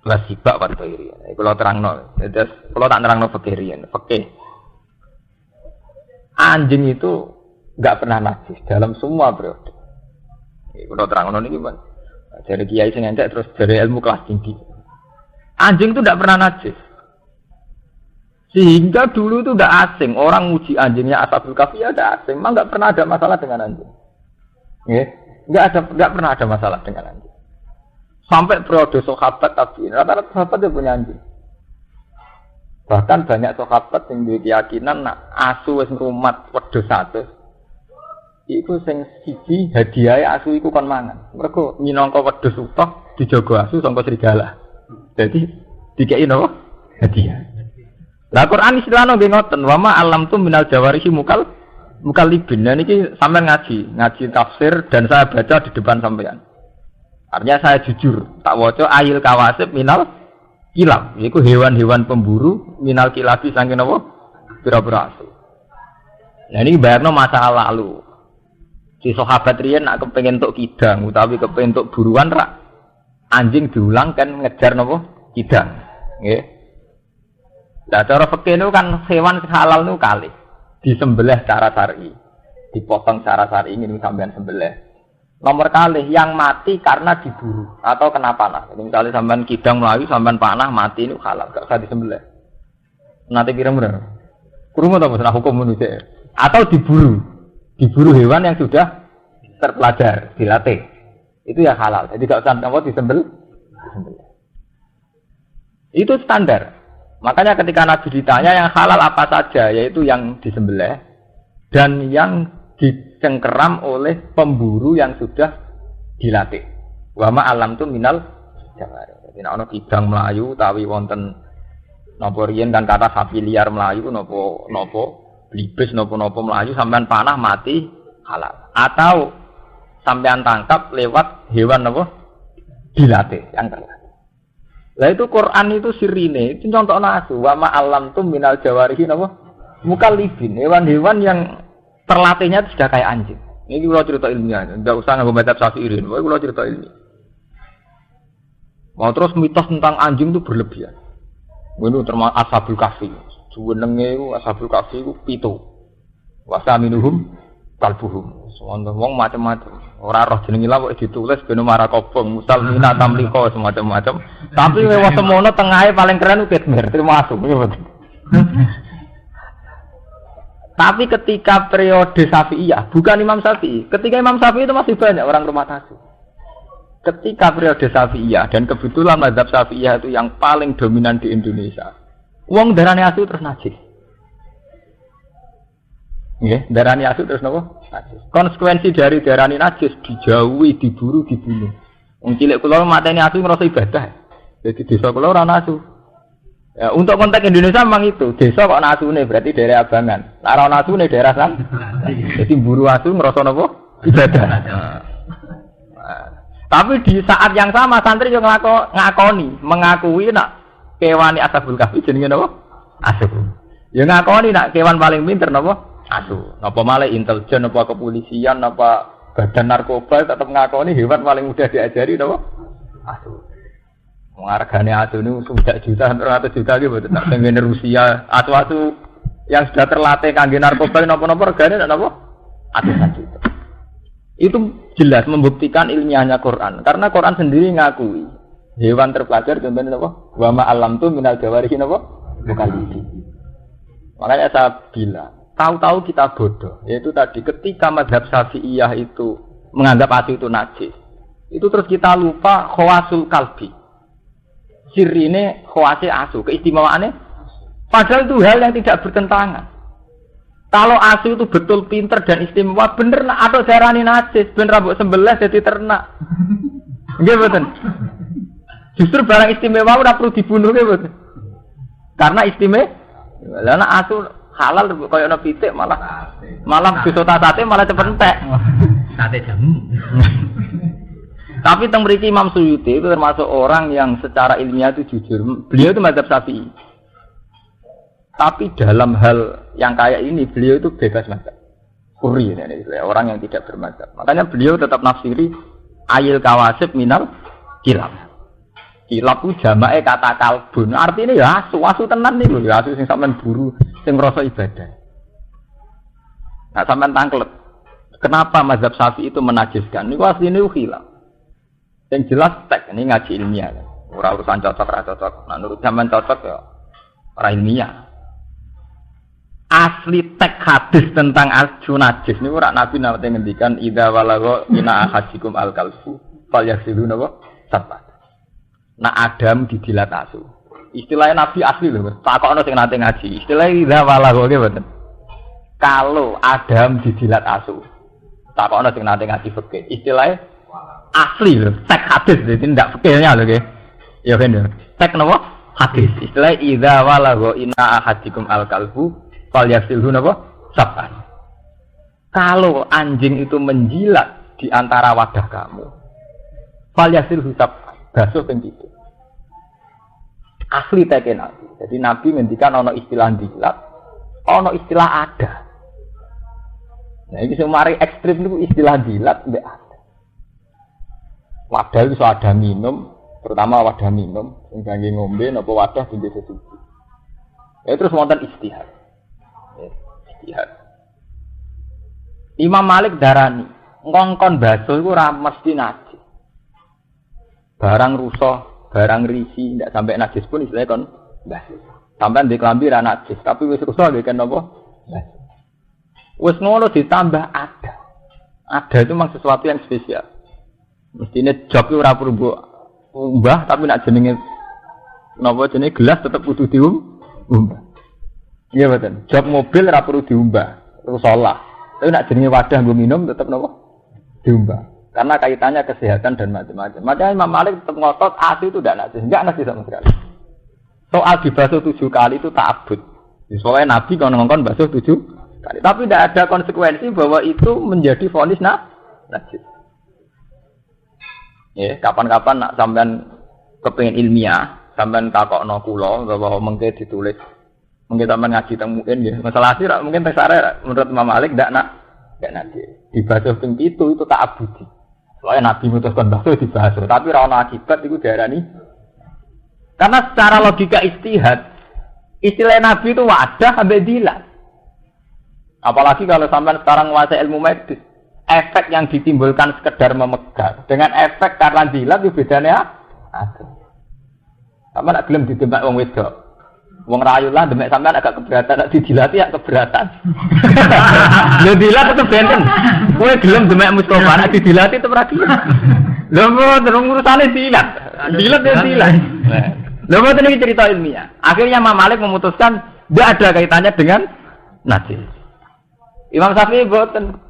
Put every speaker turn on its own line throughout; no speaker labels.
wasibak wa thairiyan. Kalau terangno, terus kalau tak terangno fakirian, fakih. Anjing itu enggak pernah najis dalam semua periode. Kalau terangno niki, Mas. Dari kiai sing entek terus dari ilmu kelas tinggi. Anjing itu enggak pernah najis. Sehingga dulu itu udah asing, orang muji anjingnya Ashabul Kahfi ya udah asing, memang nggak pernah ada masalah dengan anjing, nggak pernah ada masalah dengan anjing. Sampai periode sahabat tabi'in, rata-rata sahabat dia punya anjing. Bahkan banyak sahabat yang berkeyakinan nak asu wis ngrumat wedhus 100, iku sing siji hadiahe asu iku kon mangan. Mergo minangka wedhus utuh dijaga asu sangka serigala. Jadi dikei napa? Hadiah. Lah Quran istilahno nggih ngoten, wa ma alam tu minal jawarihi mukallibin. Nah niki sampean ngaji tafsir dan saya baca di depan sampean. Artinya saya jujur, tak waca ayil kawasib minal kilab. Iku hewan-hewan pemburu minal kilabi saking napa? Pira-pira asu. Nah niki bayarno masa lalu. Si sahabat riyen nak kepengin entuk kidang utawi kepengin entuk buruan rak anjing diulang kan ngejar napa? Kidang. Nggih. Nah, cara fikih itu kan hewan halal itu kali disembelih secara syar'i, dipotong secara syar'i ini sampean sembelih. Nomor kali yang mati karena diburu atau kena panah. Jadi misalnya sampean kidang melayu, sampean panah mati itu halal, gak usah disembelih. Nanti kira-kira, kurung atau masalah hukum manusia atau diburu hewan yang sudah terpelajar, dilatih, itu ya halal. Jadi gak usah disembelih. Itu standar. Makanya ketika Nabi ditanya yang halal apa saja, yaitu yang disembelih dan yang dicengkeram oleh pemburu yang sudah dilatih. Wa ma alam tu minal jawari. Jadi ana kidang melayu utawi wonten napa riyen kan kata sapi liar melayu napa blibes napa melayu sampean panah mati halal. Atau sampean tangkap lewat hewan napa dilatih yang terlatih. Lah itu Quran itu sirine, itu contoh asu wa ma alam tu minal jawarihi napa mukallibin, hewan-hewan yang terlatihnya sudah kayak anjing. Ini kula cerita ilmiah, enggak usah nganggo madzhab Syafi'i, pokoke kula cerita ilmiah. Mau terus mitos tentang anjing itu berlebihan. Ini termasuk Ashabul Kahfi. Jenenge Ashabul Kahfi itu 7. Wasaminuhum kalbuhum. Wong macam-macam. Ora roh jenenge lha kok ditulis ben marah kobong, musalmina tamliko semacam-macam. Tapi lewat semono tengahe paling keren itu Kitmir, termasuk. Tapi ketika periode Syafi'iyah, bukan Imam Syafi'i. Ketika Imam Syafi'i itu masih banyak orang rumah asu. Ketika periode Syafi'iyah dan kebetulan mazhab Syafi'iyah itu yang paling dominan di Indonesia. Wong darane asu terus najis. Nggih, darani asu terus napa? Najis. Konsekuensi dari darani najis dijauhi, diburu, dibunuh. Wong cilik kula mateni asu ngrasa ibadah. Jadi desa kula ora ana asu. Ya, untuk konteks Indonesia memang itu. Desa kok ana asune berarti daerah abangan. Nek ora ana asune daerah san. Jadi buru asu ngrasa napa? Ibadah. Tapi di saat yang sama santri yo ngakoni, mengakui nak kewani Ashabul Kahfi jenenge napa? Asu. Ya ngakoni nak kewan paling pinter napa? Asu, napa malah intelijen, napa kepolisian, napa badan narkoba tetap ngakoni hewan paling mudah diajari napa? Asu. Hargane asu ini sudah juta, 100 juta gitu, tak tenggene Rusia. Asu-asu yang sudah terlatih kangge narkoba napa-napa regane napa? Atusan juta. Itu jelas membuktikan ilmiahnya Quran, karena Quran sendiri ngakui hewan terpelajar contohnya napa? Wa ma alam tu minal jawarihi napa? Bukan. Makanya saya bilang tahu-tahu kita bodoh, yaitu tadi ketika mazhab Syafi'iyah itu menganggap asu itu najis, itu terus kita lupa khawasul kalbi, sirine khawasi asu, keistimewaannya, padahal itu hal yang tidak bertentangan. Kalau asu itu betul pinter dan istimewa, bener nak atau darani najis, bener rambut sembelah jadi ternak, nggih mboten. Justru barang istimewa ora perlu dibunuh nggih mboten, karena istimewa, lah nak asu halal koyo ana pitik malah disota sate malah cepet entek. Sate jamu. Tapi teng mriki Imam Suyuti itu termasuk orang yang secara ilmiah itu jujur. Beliau itu mazhab Syafi'i. Tapi dalam hal yang kayak ini beliau itu bebas mazhab. Kuri ini orang yang tidak bermazhab. Makanya beliau tetap nafsiri ayil kawasib minal kilab. Kilab ku jamake kata kalbun. Artine ya asu tenan niku lho, asu sing sampean buru, sing ngrasa ibadah. Nah, sampean tangklet. Kenapa mazhab Syafi'i itu menajiskan? Niku asline khilaf. Yang jelas tek ini ngaji ilmiah. Ora urusan cocok ra cocok. Nah, menurut sampean cocok ya ora ilmiah. Asli tek hadis tentang asu najis niku ora Nabi nate ngendikan idza walagha ina ahadikum al-kalbu fal yaghsilu napa? Sabah. Nak Adam dijilat asu. Istilahnya Nabi asli lho. Takokno sing nate ngaji. Istilahnya idza walagha nggih mboten. Kalau Adam dijilat asu. Takokno sing nate ngaji fikih. Istilahnya asli lho. Tek hadis jadi ndak fikihnya lho nggih. Ya kan ya. Tek napa? Hadis. Istilahnya idza walagha inna ahadikum al-kalbu fal yaghsilu napa? Sab'an. Kalau anjing itu menjilat di antara wadah kamu. Fal yaghsilu sab'an. Basuh ping 7. Asli teke Nabi. Jadi Nabi ngendikan ana istilah jilat, ana istilah ada. Nah iki sing mari ekstrem niku istilah jilat mbek ada. Wadah iso ada minum, terutama wadah minum sing kangge ngombe napa wadah dienggo sesuci. Ya terus wonten istihad. Istihad. Imam Malik darani, ngongkon basuh iku ora mesti najis. Barang rusak, barang risi, tidak sampai najis pun istilahnya kon basuh. Sampai di kelambi ra najis, tapi wis rusak nggih kan napa? Basuh. Wis ngono ditambah ada. Ada itu memang sesuatu yang spesial. Mestine job itu ora perlu umbah, tapi nak jenenge napa jenenge gelas tetep kudu diumbah. Iya betul. Job mobil ora perlu diumbah, terus olah. Tapi nak jenenge wadah nggo minum tetep napa? Diumbah. Karena kaitannya kesehatan dan macam-macam. Makanya Imam Malik tetap ngotot asu itu tidak najis, enggak najis sama sekali. Soal dibasuh 7 kali itu ta'abbud. Soalnya Nabi kalau ngongkon basuh 7 kali, tapi tidak ada konsekuensi bahwa itu menjadi vonis najis. Ya, kapan-kapan nak sampean kepengin ilmiah, sampean takokno kula bahwa mengke ditulis, mungkin sampean ngaji teng mungkin ya. Masalah sih mungkin tesare menurut Imam Malik tidak najis. Dibasuh ping 7 itu ta'abbudi. Soalnya Nabi mutuskan basuh dibasuh, tapi ra ono akibat iku diarani. Karena secara logika istihad, istilah Nabi itu wadah ambek dilat. Apalagi kalau sampean sekarang menguasai ilmu medis, efek yang ditimbulkan sekedar memegang dengan efek karena dilat itu bedanya ada. Sampeyan nak gelem ditembak wong wedok. Wong rayu lah demek sampean agak keberatan, nek didilati ya keberatan. Lho dilat tetep benten. Kowe gelem demek Mustofa nek didilati tetep ra gelem. Lho terus urusane dilat. Dilat ya dilat. Lho mboten iki cerita ilmiah. Akhirnya Imam Malik memutuskan tidak ada kaitannya dengan najis. Imam Syafi'i mboten.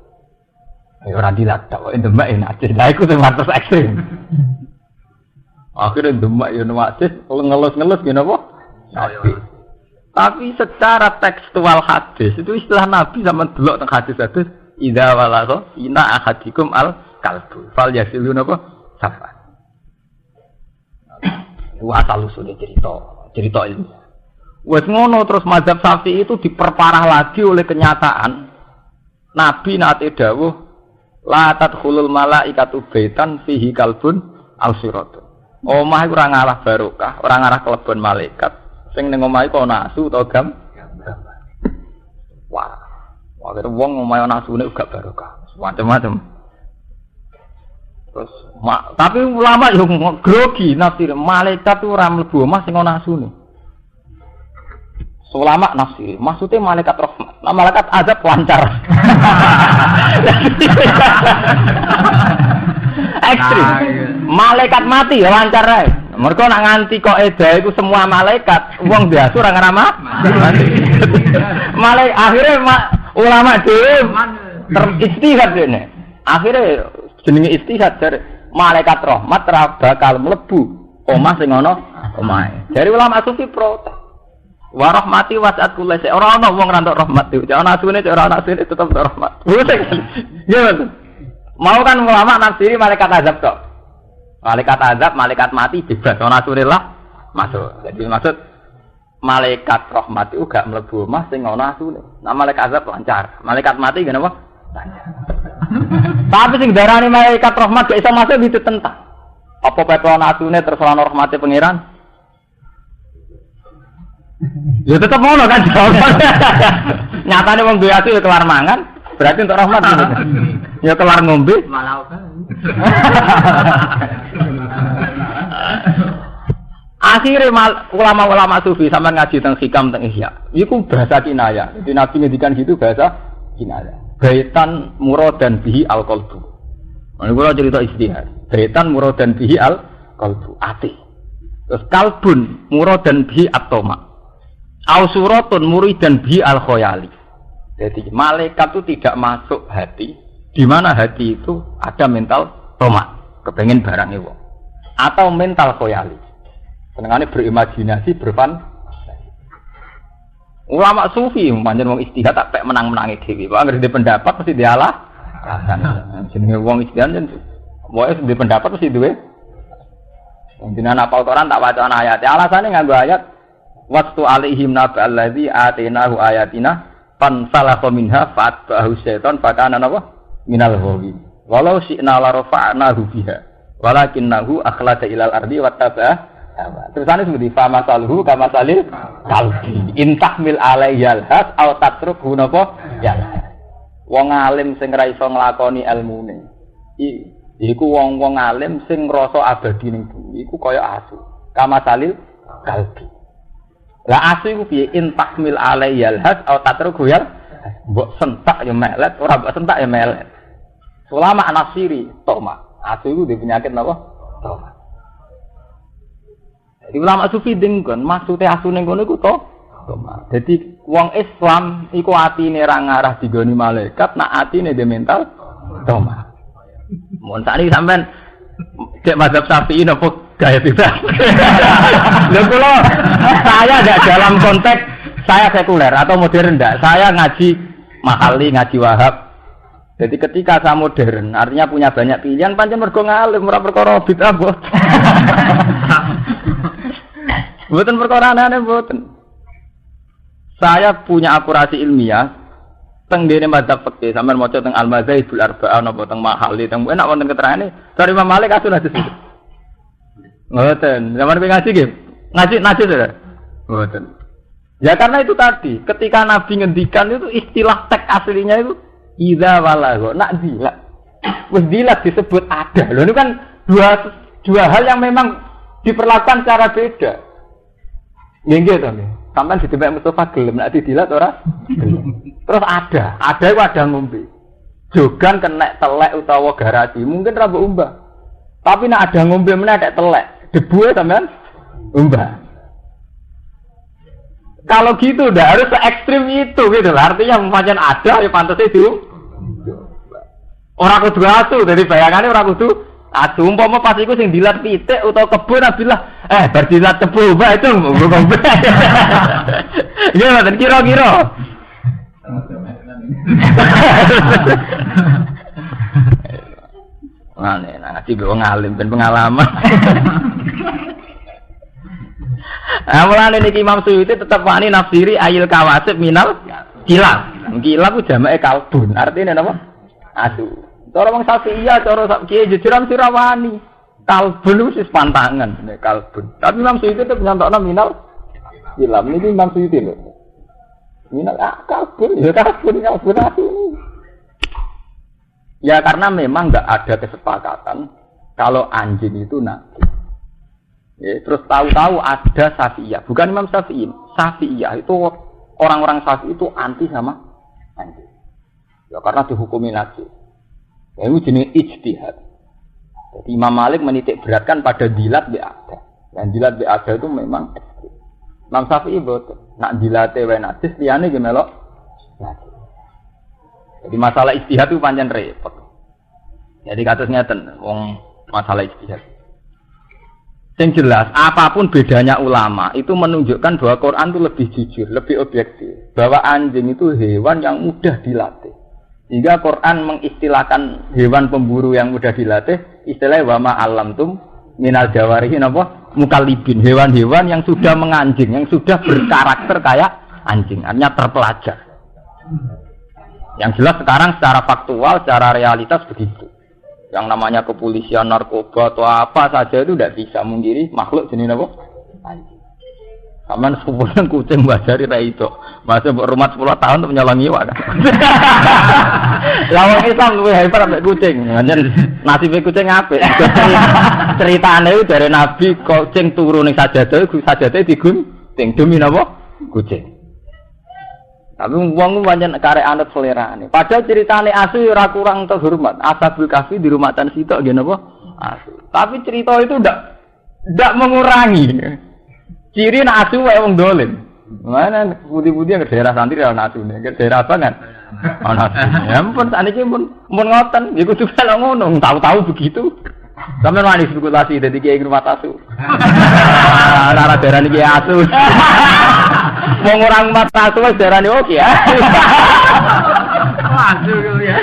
Ora dilat tok demek najis. Lah iku sing matos ekstrem. Akhirnya demek yo najis, ngelus-ngelus ngene apa? Tapi secara tekstual hadis itu istilah Nabi sama delok teng hadis-hadis idza walagha ina ahadikum al kalbu fal yaghsilu napa safa. Wa asal usule cerita ini. Wes ngono terus mazhab Syafi'i itu diperparah lagi oleh kenyataan Nabi nate dawuh la tadkhulul malaikatu baitan fihi kalbun aw siratun. Omah iku ora ngalah barokah, ora ngarah kelebon malaikat. Sing ning omah iku ana asu utawa wah kira wong omah ana asune uga barokah. Macam-macam. Terus tapi ulama yo grogi nafsir malaikat ora mlebu omah sing ana asune. Ulama nafsir maksudnya malaikat rahmat. Nah, malaikat azab lancar. Ekstrim. Malaikat mati ya lancar ae. Mergo nak nganti kok edae iku semua malaikat, wong biasa ora ngrama. Malaikat akhirnya ulama dhewe teristihad dene. Akhirnya jenenge istihad dari malaikat rahmat ora bakal mlebu omah sing ana omahe. Dari ulama sufi protes. Wa rahmati wasat kulli shay. Ora ana wong ra entuk rahmat iki. Ana asune ora ana asune tetep entuk rahmat. Iya. Mau kan ulama nafsiri malaikat azab tok. Malaikat azab, malaikat mati bebas. Ana asune lah masuk. Jadi maksud malaikat rahmat itu gak mlebu omah sing ana asune. Nah malaikat azab lancar. Malaikat mati ngene apa? Lancar. Tapi sing darani malaikat rahmat gak iso masuk itu tentang. Apa petron asune terus ana rahmate pangeran? Ya tetep ngono kan jawabannya. Nyatane wong duwe ati kelar mangan, berarti untuk rahmat gitu. Ya kelar ngombe malah akhirnya ulama-ulama sufi sama ngaji tentang hikam tentang ihya. Iku bahasa kinaya. Jadi Nabi ngendikan gitu bahasa kinaya. Baitan muradan bihi al-qalbu. Ini kalau cerita istihad. Baitan muradan bihi al-qalbu. Ati. Terus kalbun muradan bihi at-toma. Au suratun muridan bihi al-khoyali. Jadi malaikat itu tidak masuk hati. Di mana hati itu ada mental toma. Kepengen barang itu. Atau mental khoyali. Senengane berimajinasi, berfantasi. Ulama sufi pancen wong istihad tak pek menang-menangi dhewe. Kok anggere ndek pendapat mesti dialah. Jenenge wong istihad yen wae ndek pendapat mesti duwe. Jenengan apa Quran tak wacana ayat. Alasane nganggo ayat wastu alaihim naba allazi atainahu ayatina fansalakha minha fatba'ahu syaitan fakana napa minal ghawin. Walau syi'na la rafa'nahu biha walakinnahu akhlada ilal ardi wattaba'a. Terusannya seperti fama salhu kama salil kalbi intahmil alaihal has au tatrukhu napa ya wong alim sing ra iso nglakoni ilmune iku wong-wong alim sing ngrasa abadi ning bumi iku kaya asu kama salil kalbi la asu iku piye intahmil alaihal has au tatrukhu ya mbok sentak ya melet ora mbok sentak ya melet ulama anasiri toma asu iku dhe penyakit napa toma. Di ulama sufi dengkon maksudnya asune ngono iku to. Dadi wong Islam iku atine ra ngarah digoni malaikat, nak atine de mental toma. Mun sakniki sampean cek mazhab Syafi'i napa gaya bebas. Lha kula saya enggak dalam konteks saya sekuler atau modern enggak. Saya ngaji Mahali, ngaji Wahab. Jadi ketika saya modern, artinya punya banyak pilihan, pancen mergo ngalim ora perkara bid'ah bos. Mboten perkara aneh mboten. Saya punya akurasi ilmiah teng dene madzhab fikih, sampean maca teng Al-Madzhabul Arba'ah napa teng Mahali, teng enak wonten keterangane dari Imam Malik asun hadis itu. Mboten, zaman ngaji nggih. Ngaji to. Mboten. Ya karena itu tadi, ketika Nabi ngendikan itu istilah teks aslinya itu idza walagha, nak dilat. Wis dilat disebut ada. Lho itu kan dua hal yang memang diperlakukan secara beda. Nggih to nggih. Sampeyan ditembak Mustafa gelem nek didilat ora? Terus ada iku ada ngombe. Jogan kena telek utawa garasi, mungkin ra mbok umbah. Tapi nek ada ngombe meneh nek telek, debu sampean umbah. Kalau gitu udah harus se ekstrim itu gitu lah. Artinya pancen ada ya pantese di ora kudu asu, dadi bayangane ora kudu asu umpama pas iku sing dilat pitik utawa kebon abilah bar dilat tebu mbak itu ngombe. Iya mboten kira-kira. Ngene ngaji wong alim ben pengalaman. Mulane niki Imam Suyuti tetep wani nafsiri ayil kawasib minal kilab. Kilab ku jamake kalbun. Artine napa? Asu. Cara wong Syafi'iyah, cara kiye jejeran sirawani. Kalbun wis pantangan nek kalbun. Tapi Imam Suyuti tetep nyantokno minal kilab. Niki Imam Suyuti lho. Minal kalbun, ya kalbun asu. Ya karena memang enggak ada kesepakatan kalau anjing itu nabi. Ya, terus tahu-tahu ada Syafi'iyah, bukan Imam Syafi'i. Syafi'iyah itu orang-orang Syafi'i itu anti sama anjing. Ya karena dihukumi najis. Ya itu jenis ijtihad. Jadi Imam Malik menitik beratkan pada dilat bi ada. Dan dilat bi ada itu memang ekstrim. Imam Syafi'i betul. Nak dilate wae najis liyane ge melok najis. Jadi masalah ijtihad itu pancen repot. Jadi kasusnya wong masalah ijtihad. Yang jelas, apapun bedanya ulama itu menunjukkan bahwa Quran itu lebih jujur, lebih objektif. Bahwa anjing itu hewan yang mudah dilatih. Hingga Quran mengistilahkan hewan pemburu yang mudah dilatih, istilahnya wama alamtum minal jawarihi napa mukallibin, hewan-hewan yang sudah menganjing, yang sudah berkarakter kayak anjing, artinya terpelajar. Yang jelas sekarang secara faktual, secara realitas begitu. Yang namanya kepolisian, narkoba atau apa saja itu tidak bisa mungkiri makhluk jenis apa? Anjing. Kaman sepupunan kucing bajari ra itu. Masa rumah 10 tahun untuk menyolongi iwak. Lawang Islam luwih hebat ambek kucing. Nganjen nasibe kucing apik. Ceritane itu dari Nabi kucing turu ning sajadah iku sajadah digunting demi napa? Kucing. Tapi wong pancen karek anut selerane. Padahal ceritane asu ora kurang terhormat. Ashabul Kahfi di rumah tan sitok nggih napa? Asu. Tapi cerita itu ndak mengurangi. Ciri nak asu wae wong dolen. Mana putih-putih ke daerah santri ana asune, ke daerah apa kan? Ana asu. Ya ampun saniki mun ngoten, ya kudu kala ngono, tahu-tahu begitu. Sampe wani spekulasi dadi kiai rumah asu. Ora daerah iki asu. Wong orang rumah asu wis darane oke ya. Asu ya.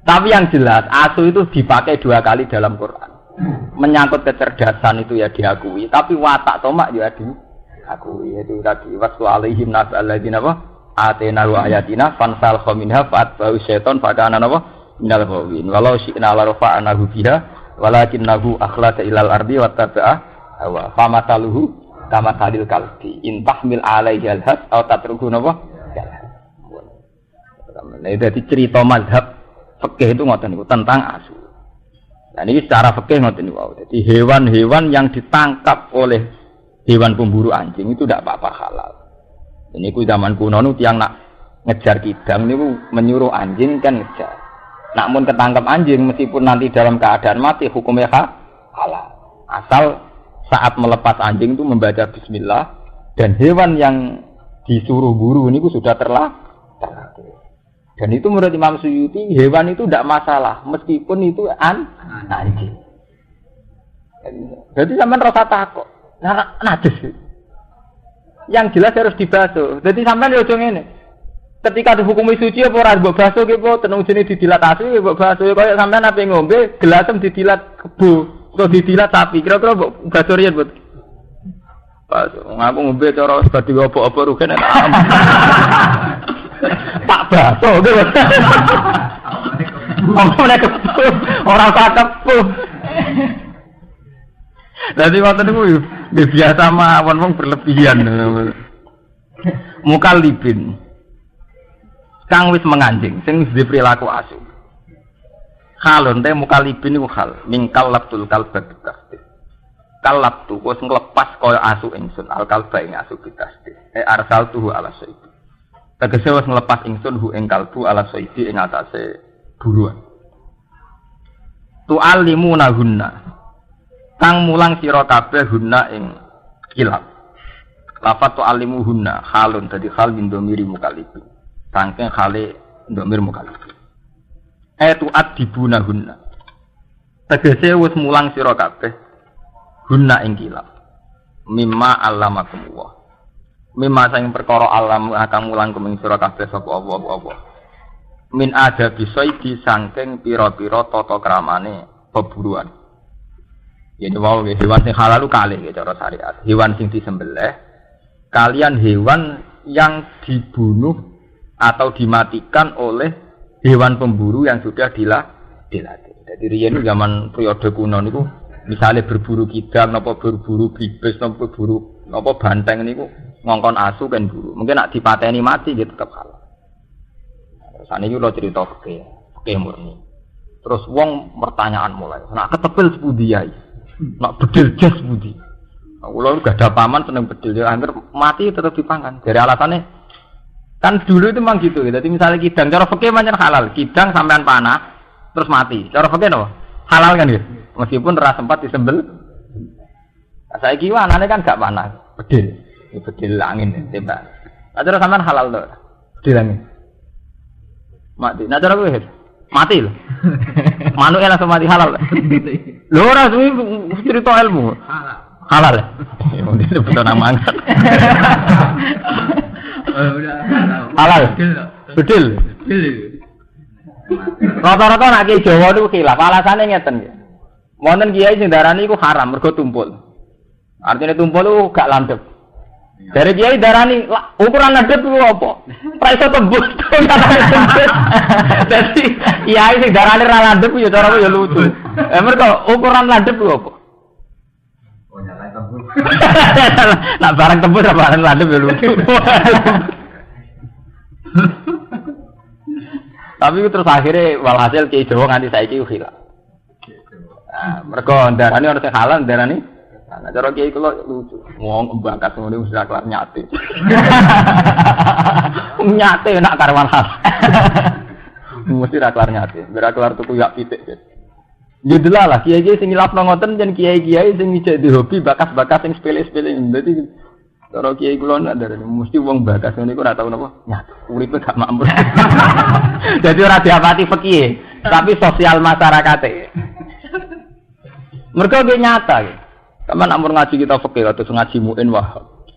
Tapi yang jelas asu itu dipakai 2 kali dalam Quran. Menyangkut kecerdasan itu ya diakui, tapi watak tomak ya diakui. Itu tadi waslu alaihim nabal ladina apa atena wa ayatina fansal khaminha fatba'u syaiton fakana apa minal ghawin walau syi'na la rafa'nahu biha walakinnahu akhlada ilal ardi wattaba'a hawa famataluhu kama salil kalbi intahmil alaihi alhas aw tatruhu napa. Nah, itu cerita mazhab fikih itu ngoten niku tentang asu. Nah ini secara fikih ngoten niku. Jadi hewan-hewan yang ditangkap oleh hewan pemburu anjing itu tidak apa-apa halal. Ini ku zaman kuno nu tiang nak ngejar kidang niku menyuruh anjing kan ngejar. Namun ketangkap anjing meskipun nanti dalam keadaan mati hukumnya halal. Asal saat melepas anjing itu membaca bismillah dan hewan yang disuruh buru niku sudah terlatih. Dan itu menurut Imam Suyuti hewan itu tidak masalah meskipun itu anjing. Jadi sampean rasa takut. Najis. Yang jelas harus dibasuh. Jadi sampean yo aja ngene. Ketika dihukumi suci apa ora mbok basuh ki po tenung jenenge didilatasi mbok basuh kaya sampean ape ngombe gelasem didilat kebo atau didilat sapi. Kira-kira mbok basuh riyen, Bu. Pas ngaku ngombe cara badhe apa-apa rugen enak. Pak baso gitu. Ngomongnya kepuh, orang tak kepuh. Jadi waktu itu biasa mawon wong berlebihan. Mukallibin. Kang wis menganjing, sing wis perilaku asu. Halon teh mukallibin iku hal, mingkal labtul kalba bitasdid. Kalabtu wis nglepas kaya asu ingsun, al kalba ing asu bitasdid. Arsaltuhu ala sayyid. Tegese wis nglepas ingsun hu ing kalbu ala saidi ing atase buruan. Tu'allimuna hunna. Kang mulang sira kabeh hunna ing kilab. Lafat tu'allimu hunna halun dadi hal min dhamiri mukallib. Sangking hale dhamir mukallib. Tu'adibuna hunna. Tegese wis mulang sira kabeh hunna ing kilab. Mimma allamakumullah. Mimma sing perkara alam akan mulang kuming sira kabeh sapa apa. Min ada bisaidi saking pira-pira tata kramane peburuan. Yen wae hewan sing halal kalih cara syariat. Hewan sing disembelih kalian hewan yang dibunuh atau dimatikan oleh hewan pemburu yang sudah dilatih. Jadi riyen zaman periode kuno niku misale berburu kidang napa berburu bibis napa berburu napa banteng niku ngongkon asu kan buru. Mungkin nak dipateni mati gitu tetap halal. Saniki lho cerita fikih murni. Terus wong pertanyaan mulai. Nak ketepil sepundi yai? Nak bedil jas sepundi? Kula gak ada paman seneng bedil ya angger mati tetap dipangan. Dari alasannya kan dulu itu memang gitu. Jadi misalnya kidang cara fikih pancen halal. Kidang sampean panah terus mati. Cara fikih no? Halal kan gitu. Meskipun ora sempat disembel. Saiki anane kan gak panah, bedil. Bedil angin tembak. Acara sampean halal to. Bedil angin. Mati. Nah cara kowe mati lho. Manuke langsung mati halal. Lho ora suwi cerita ilmu. Halal. Ya mungkin betul nama angkat. Halal. Bedil. Rata-rata nek ki Jawa niku khilaf. Alasane ngeten nggih. Wonten kiai sing darani iku haram mergo tumpul. Artinya tumpul itu gak landep. Dari kiai darani ukuran ladep ku apa? Ora iso tembus. Dadi kiai sing darani ra ladep ya cara ya lucu. Mergo ukuran ladep ku apa?
Oh nyata tembus.
Nak barang tembus ra barang ladep ya lucu. Tapi terus akhirnya walhasil kiai Jawa nganti saiki hilang. Nah, mergo darani ora sing halal darani. Nah, cara kiai kula lucu. Wong bakat ngono wis ora kelar nyate. Nyate nak karwan hal. Mesti ra kelar nyate. Ora kelar tuku yak pitik. Ya delalah kiai-kiai sing ngilapno ngoten jen kiai-kiai sing ijek di hobi bakas-bakas sing sepele-sepele. Dadi cara kiai kula nak darani mesti wong bakas ngene iku ora tau napa nyate. Uripe gak makmur. Dadi ora diapati fikih, tapi sosial masyarakate. Mergo ge nyata ge. Kapan amur ngaji kita fikih atau ngaji muin wahab.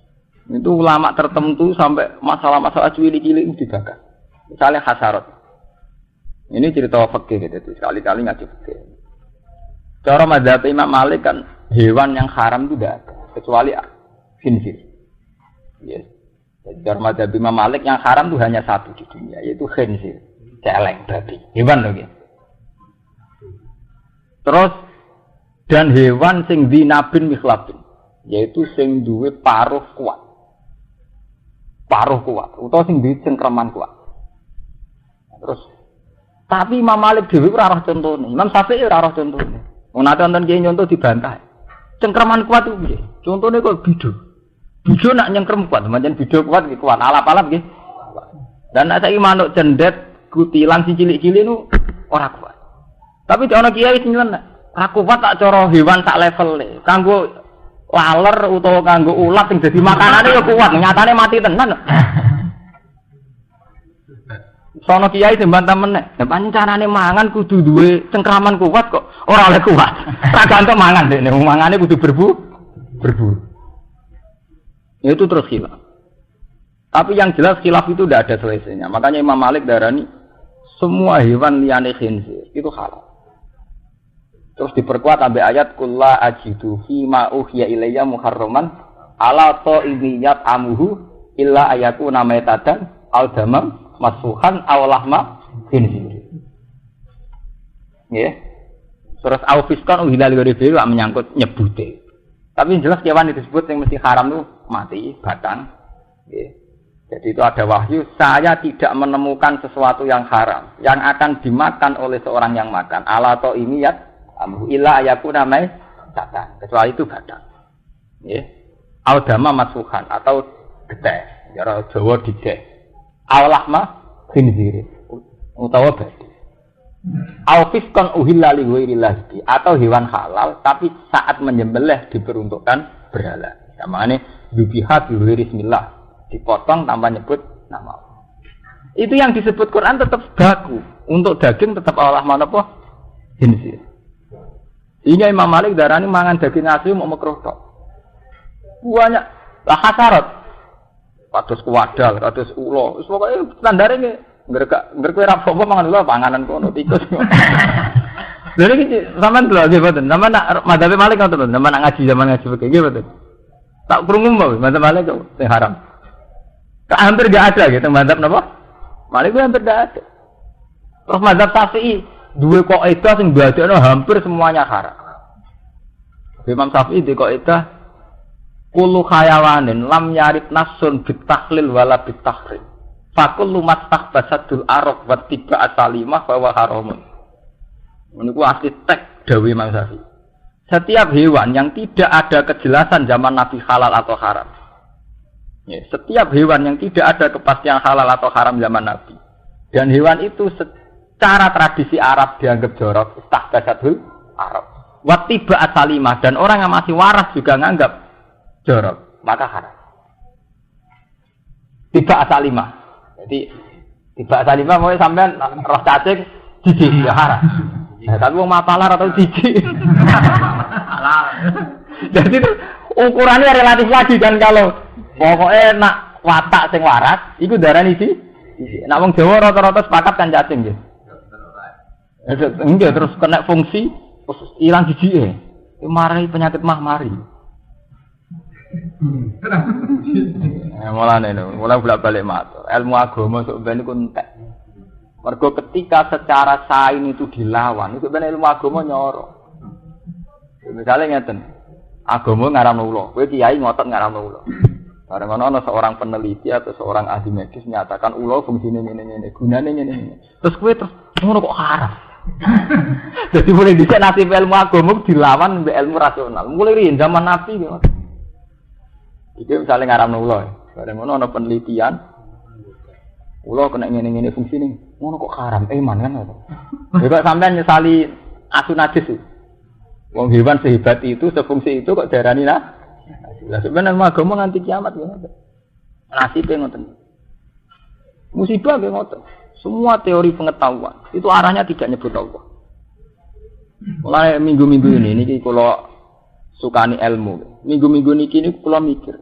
Itu ulama tertentu sampai masalah-masalah cilik-cilik itu dibakar. Misalnya hasarat. Ini cerita fikih gitu. Sekali-kali ngaji fikih. Cara mazhab Imam Malik kan hewan yang haram itu tidak ada kecuali khinzir. Yes. Cara mazhab Imam Malik yang haram itu hanya satu di dunia yaitu khinzir, celeng babi. Hewan loh gitu. Terus dan hewan sing dinabin mikhlabin yaitu sing duwe paruh kuat utawa sing duwe cengkraman kuat. Terus tapi Imam Malik dhewe ora roh contone, Imam Syafi'i ora roh contone. Wong nate wonten kiye nyonto dibantah. Cengkraman kuat ku piye? Contone kok bidu. Bidu nak nyengkrem kuat, pancen bidu kuat iki kuat alap-alap nggih. Dan nek saiki manuk cendet kutilan si cilik-cilik nu ora kuat. Tapi ana kiai sing nyeleneh aku kuat tak cara hewan sak level e. Kanggo laler utawa kanggo ulat sing dadi makanane ya kuat, nyatane mati tenan. Sono kiai sing bantah meneh. Lah pancen carane mangan kudu duwe cengkraman kuat kok ora oleh kuat. Ra gantung mangan dekne, mangane kudu berburu. Itu terus khilaf. Tapi yang jelas khilaf itu tidak ada selesainya. Makanya Imam Malik darani semua hewan liyane khinzir itu halal. Terus diperkuat sampai ayat kulla ajidu fi ma uhiya ilayya muharraman ala ta'imiyat amuhu illa ayakuna maitatan al damam masfuhan aw lahma khinzir. Nggih. Terus au fiskan uhilal ghairihi menyangkut nyebute. Tapi jelas kewan itu disebut yang mesti haram itu mati, batang. Nggih. Jadi itu ada wahyu, saya tidak menemukan sesuatu yang haram yang akan dimakan oleh seorang yang makan. Ala ta'imiyat illa ayakuna mai batang, kecuali itu batang. Nggih. Audama masuhan atau getih, cara Jawa dideh. Awlahma khinzir utawa babi. Alfiskon uhilla li ghairillahi atau hewan halal tapi saat menyembelih diperuntukkan berhala. Namanya dubiha bi ghairi bismillah, dipotong tanpa nyebut nama Allah. Itu yang disebut Quran tetap baku. Untuk daging tetap awlahma apa? Khinzir. Sehingga Imam Malik darani mangan daging asli mau makruh tok. Banyak lah hasarat. Kados kuwadal, kados ulo. Wis pokoke standare nggerek ora apa-apa mangan ulo panganan kono tikus. Lha iki sampean delok nggih mboten. Sampeyan nak madzhab Malik ngoten, sampeyan nak ngaji zaman ngaji begini nggih mboten. Tak krungu mbok madzhab Malik kok sing haram. Hampir enggak ada gitu madzhab napa? Malik ku hampir enggak ada. Terus madzhab Syafi'i duwe kaidah sing badakno hampir semuanya haram. Imam Syafi'i di kaidah kullu khayawanin lam yarib nasun bitahlil wala bitahrim. Fakullu mastahbasadul arab wa tiba asalimah bahwa haramun. Niku asli tek dawuh Imam Syafi'i. Setiap hewan yang tidak ada kejelasan zaman Nabi halal atau haram. Ya, setiap hewan yang tidak ada kepastian halal atau haram zaman Nabi. Dan hewan itu cara tradisi Arab dianggap jorok, istahbasatul Arab. Watiba asalimah dan orang yang masih waras juga nganggap jorok, maka haram. Tiba asalimah. Jadi tiba asalimah mau sampean roh cacing jijik ya haram. Nah, tapi mau mapalar atau jijik. Halal. Jadi itu ukurannya relatif lagi kan kalau pokoknya nak watak sing waras, itu darani iki. Nak wong Jawa rata-rata sepakat kan cacing nggih. Enggak terus kena fungsi terus hilang gigi marahi penyakit mah mari Mulane mulai bolak-balik matur. Ilmu agama sok ben iku entek. Mergo ketika secara sain itu dilawan, itu ben ilmu agama nyoro. Misalnya ngeten. Agama ngaramno ula, kowe kiai ngotot ngaramno ula. Bareng ana seorang peneliti atau seorang ahli medis menyatakan ula fungsine ngene-ngene, gunane ngene-ngene. Terus kowe terus ngono kok haram. Jadi mulai dhisik nasib ilmu agama dilawan mbek ilmu rasional. Mulai riyen zaman Nabi ngono. Iki misalnya ngaramno ula, bareng ana penelitian ula kena ngene-ngene fungsine. Ngono kok haram, iman kan ngono. Ya kok sampean nyesali asu najis. Wong hewan sehebat itu, sefungsi itu kok darani lah. Lah sebenarnya agama nganti kiamat ngoten. Nasibe ngoten. Musibah nggih ngoten. Semua teori pengetahuan itu arahnya tidak nyebut Allah. Mulai minggu-minggu ini kula sukani ilmu. Minggu-minggu niki kula mikir.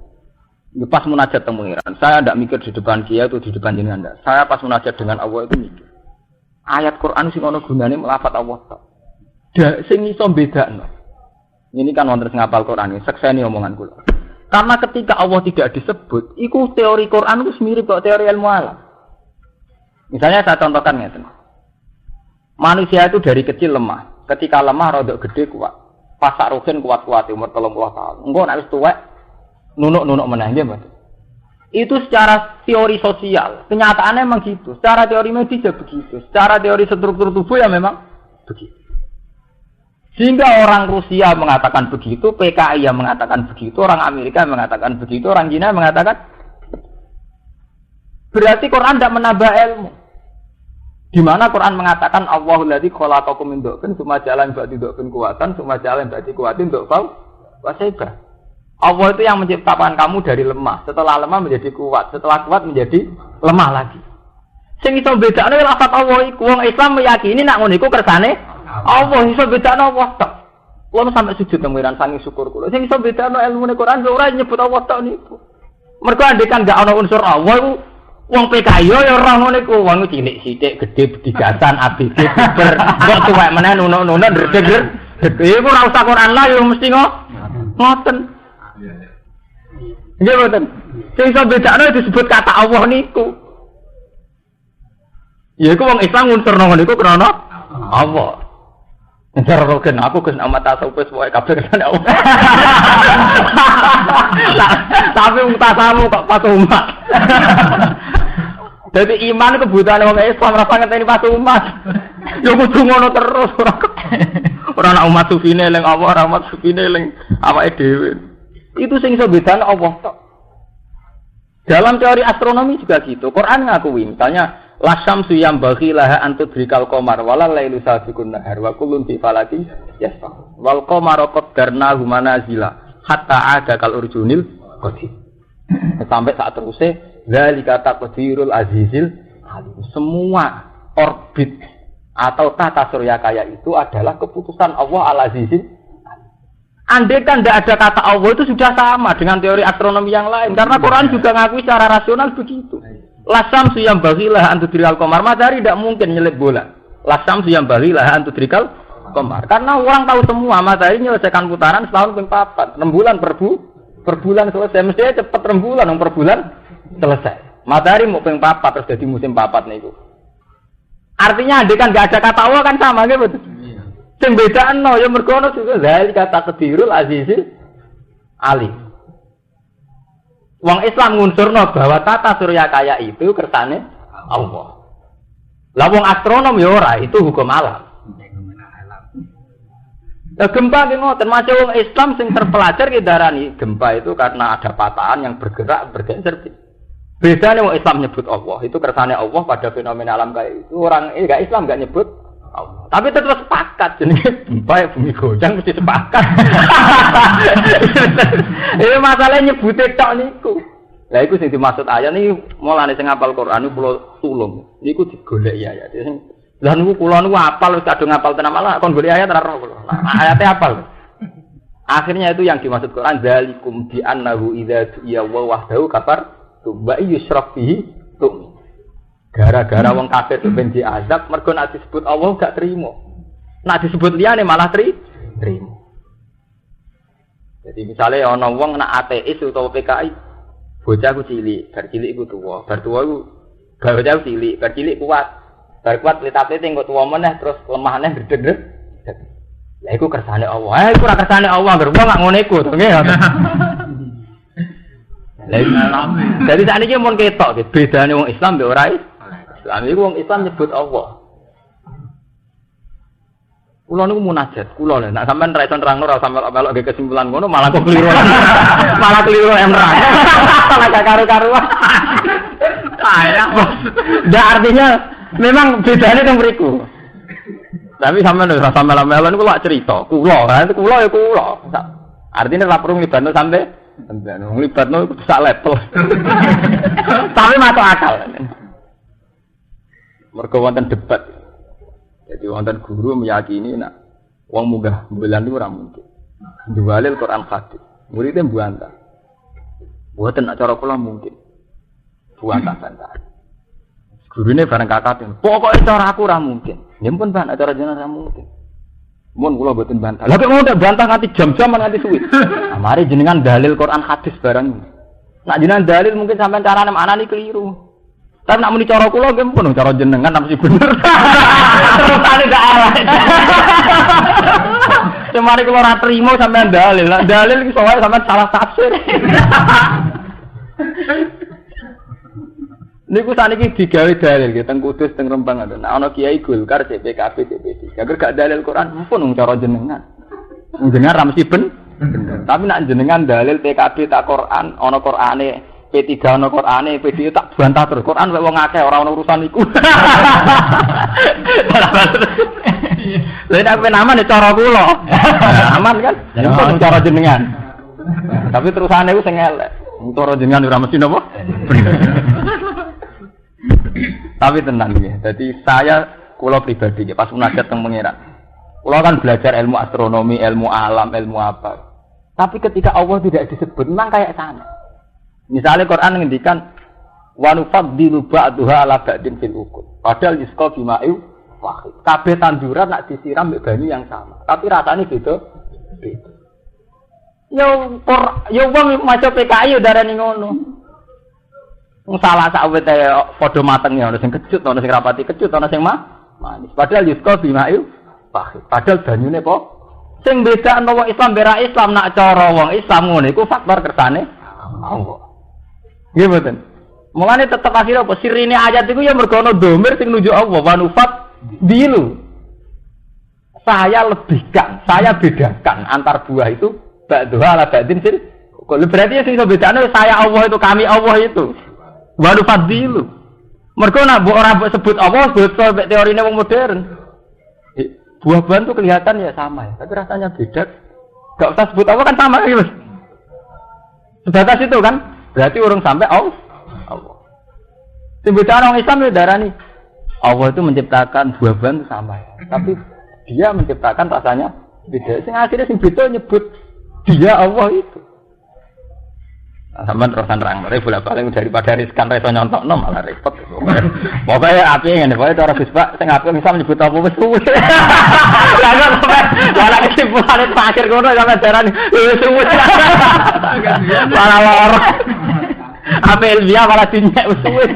Pas munajat teng pengiran, saya tidak mikir di depan kiai atau di depan jenengan. Saya pas munajat dengan Allah itu mikir. Ayat Quran sing ana gunane melafat Allah tok. Sing iso bedakno. Ini kan wonten sing ngapal Quran, sekseni omongan kula. Karena ketika Allah tidak disebut, iku teori Quran itu mirip kok teori ilmu alam. Misalnya saya contohkan ngeten. Manusia itu dari kecil lemah. Ketika lemah rodok gede kuat. Pas saruhin kuat-kuat umur 30 tahun. Engko nek wis tuwek nunuk-nunuk meneh nggih, Mas. Itu secara teori sosial. Kenyataannya memang gitu. Secara teori medis ya begitu. Secara teori struktur tubuh ya memang begitu. Sehingga orang Rusia mengatakan begitu, PKI yang mengatakan begitu, orang Amerika mengatakan begitu, orang Cina mengatakan berarti Quran tidak menambah ilmu. Di mana Quran mengatakan Allahul ladzi khalaqakum min dha'fin tsumma ja'ala min ba'di dha'fin quwwatan tsumma ja'ala min ba'di quwwatin dha'fan wa shayba. Allah itu yang menciptakan kamu dari lemah, setelah lemah menjadi kuat, setelah kuat menjadi lemah lagi. Sing iso bedakne lafaz Allah iku wong Islam meyakini nek ngono iku kersane Allah iso bedakno Allah tok. Kulo sampe sujud temuran sangi syukur kulo. Sing iso bedakno ilmune Quran ora nyebut Allah tok niku. Mergo andekan gak ana unsur Allah iku wong PKI ya ora ngono iku. Wong cilik sithik gedhe bedigasan ABG ber kok tuwek meneh nunuk-nunuk ndredeg. Iku ora usah Quran lah ya mesti ngoten. Nggih mboten. Sing iso bedakno disebut kata Allah niku. Ya iku wong Islam unsur ngono iku krana Allah. Njar roken aku Gus amat tasawuf wae kabeh kan Allah. Tapi mutasamu kok pas umat. Dadi iman kebutuhan wong Islam ora sanget ini pas umat. Ya kudu ngono terus ora ana umat sufine eling Allah, ora umat sufine eling awake dhewe. Itu sing iso bedane Allah tok. Dalam teori astronomi juga gitu. Quran ngakui misalnya lasam suyam bagi laha antudrikal qamar wala lailu sabiqun nahar wa kullun fi falaki yasbah wal qamara qaddarnahu manazila hatta ada kal urjunil qadim. Sampai saat terusé zalika taqdirul azizil alim. Semua orbit atau tata surya kaya itu adalah keputusan Allah al-azizil. Andai kan tidak ada kata Allah itu sudah sama dengan teori astronomi yang lain. Karena Quran juga ngakui secara rasional begitu. Lasam suyam bagilah antudrikal qamar. Matahari tidak mungkin nyelip bola. Lasam suyam bagilah antudrikal qamar. Karena orang tahu semua matahari menyelesaikan putaran setahun ping 4. 6 bulan per bulan selesai. Mestinya cepat 6 bulan per bulan selesai. Matahari mau ping 4 terus jadi musim 4 niku. Artinya andai kan enggak ada kata Allah kan sama nggih betul. Sing bedakno ya mergo ana juga zalika taqdirul azizil alim. Wong Islam ngunsurno bahwa tata surya kaya itu kersane Allah. Lah wong astronom ya ora, itu hukum alam. Lah gempa ki ngoten, termasuk wong Islam sing terpelajar ki darani gempa itu karena ada patahan yang bergerak bergeser. Bedane wong Islam nyebut Allah, itu kersane Allah pada fenomena alam kayak itu. Orang enggak Islam enggak nyebut Allah. Tapi tetap sepakat jenenge gempa bumi goncang mesti sepakat. Ini masalahnya nyebut tok niku. Lah iku sing dimaksud ayat niki mulane sing hafal Quran niku kula tulung. Niku digoleki ayat. Lah niku kula niku hafal wis kadung hafal tenan malah kon golek ayat ora roh kula. Ayate hafal. Akhirnya itu yang dimaksud Quran zalikum bi annahu idza ya wa wahdahu kafar wa yushraf bihi tu'min. Gara-gara wong kafir ben diazab mergo nek disebut Allah gak trimo. Nek disebut liyane malah trimo. Jadi misalnya ana wong nak ateis utawa PKI, bocah ku cilik, bar cilik iku tuwa, bar tuwa iku bocah cilik, bar cilik kuat. Bar kuat litate engko tuwa meneh terus lemah meneh gedhe-gedhe. Lah iku kersane Allah. Iku ora kersane Allah, anggere wong gak ngono iku to nggih. Lah Islam. Jadi sakniki mun ketok bedane wong Islam mbek ora Islam. Iku wong Islam nyebut Allah. Kula niku munajat, kula lho nek sampean ra iso nerangno ora sampe melok ge kesimpulan ngono malah kok keliru. Malah keliru nerang. Malah gak karu-karuan. Kaya. Ndak artinya memang bedane teng mriku. Tapi sampean ora sampe melo niku lak cerita, kula, itu kula ya kula. Artinya ora perlu nglibatno sampe nglibatno sak level. Tapi masuk akal. Mergo wonten debat. Jadi wonten guru meyakini nak wong munggah bulan niku ora mungkin. Diwalil Quran hadis. Muridé mbuantah. Mboten nak cara kula mungkin. Buantah-bantah. Gurune bareng kakaten. Pokoke cara aku ora mungkin. Ya pun Pak, cara jenengan ora mungkin. Mun kula mboten bantah. Lah kok mau bantah nganti jam-jam nganti suwi. Nah, mari jenengan dalil Quran hadis bareng. Nak jenengan dalil mungkin sampean carane maknane keliru. Tapi nak muni cara kula nggih pun cara jenengan mesti bener. Terus tadi gak arah. Semari kula ora trimo sampean dalil. Lah dalil iki soalnya sampean salah tafsir. Niku saniki digawe dalil nggih teng Kudus teng Rembang ngoten. Nek ana kiai Golkar CPKB CPD. Agar gak dalil Quran pun cara jenengan. Jenengan ra mesti bener. Tapi nak jenengan dalil PKB tak Quran ana Qurane P3 ana Qur'ane, PD tak bantah terus. Quran wek wong akeh ora ono urusan iku. Lha nek penaman cara kula. Aman kan? Ya cara jenengan. Tapi terusane ku sing elek. Cara jenengan ora mesti napa? Tapi tenan nggih. Dadi saya kula pribadi pas munajat teng pangeran. Kula kan belajar ilmu astronomi, ilmu alam, ilmu apa. Tapi ketika Allah tidak disebut memang kayak sana. Misalnya Quran ngendikan wa nufaddilu ba'daha 'ala ba'din fil ukul. Padahal yusqa bima'u wahid. Kabeh tanduran nak disiram mbek banyu yang sama, tapi rasane beda. Yo wong maca PKI yo darani ngono. Wong salah sak wete padha mateng ya, ana sing kecut, ana sing rapati kecut, ana sing manis. Padahal yusqa bima'u wahid. Padahal banyune apa? Sing bedakno wong Islam bera Islam nak cara wong Islam ngono iku faktor kersane Allah. Nggih mboten. Mulane tetep akhire apa sirine ayat iku ya mergo ana domir sing nuju Allah wa nufat dilu. Saya lebihkan, saya bedakan antar buah itu ba'dha ala ba'din fil. Kok berarti sing iso bedane saya Allah itu kami Allah itu. Wa nufat dilu. Mergo nek ora mbok sebut Allah bocor mek teorine wong modern. Buah-buahan itu kelihatan ya sama ya, tapi rasanya beda. Gak usah sebut Allah kan sama gitu. Sebatas itu kan. Berarti orang sampai Allah. Sebutan orang Islam itu darani Allah itu menciptakan buah-buahan itu sama ya. Tapi dia menciptakan rasanya beda. Sing akhirnya sing beda nyebut dia Allah itu. Nah, sampean terusan terang, bolak-balik daripada riskan reso nyontokno malah repot. Pokoknya api ngene, pokoke cara Gus Pak sing apik bisa menyebut apa wis suwe. Lah kok malah kesimpulan terakhir ngono sampe darani wis suwe. Malah loro. Apa Elvia malah dinyek wis suwe.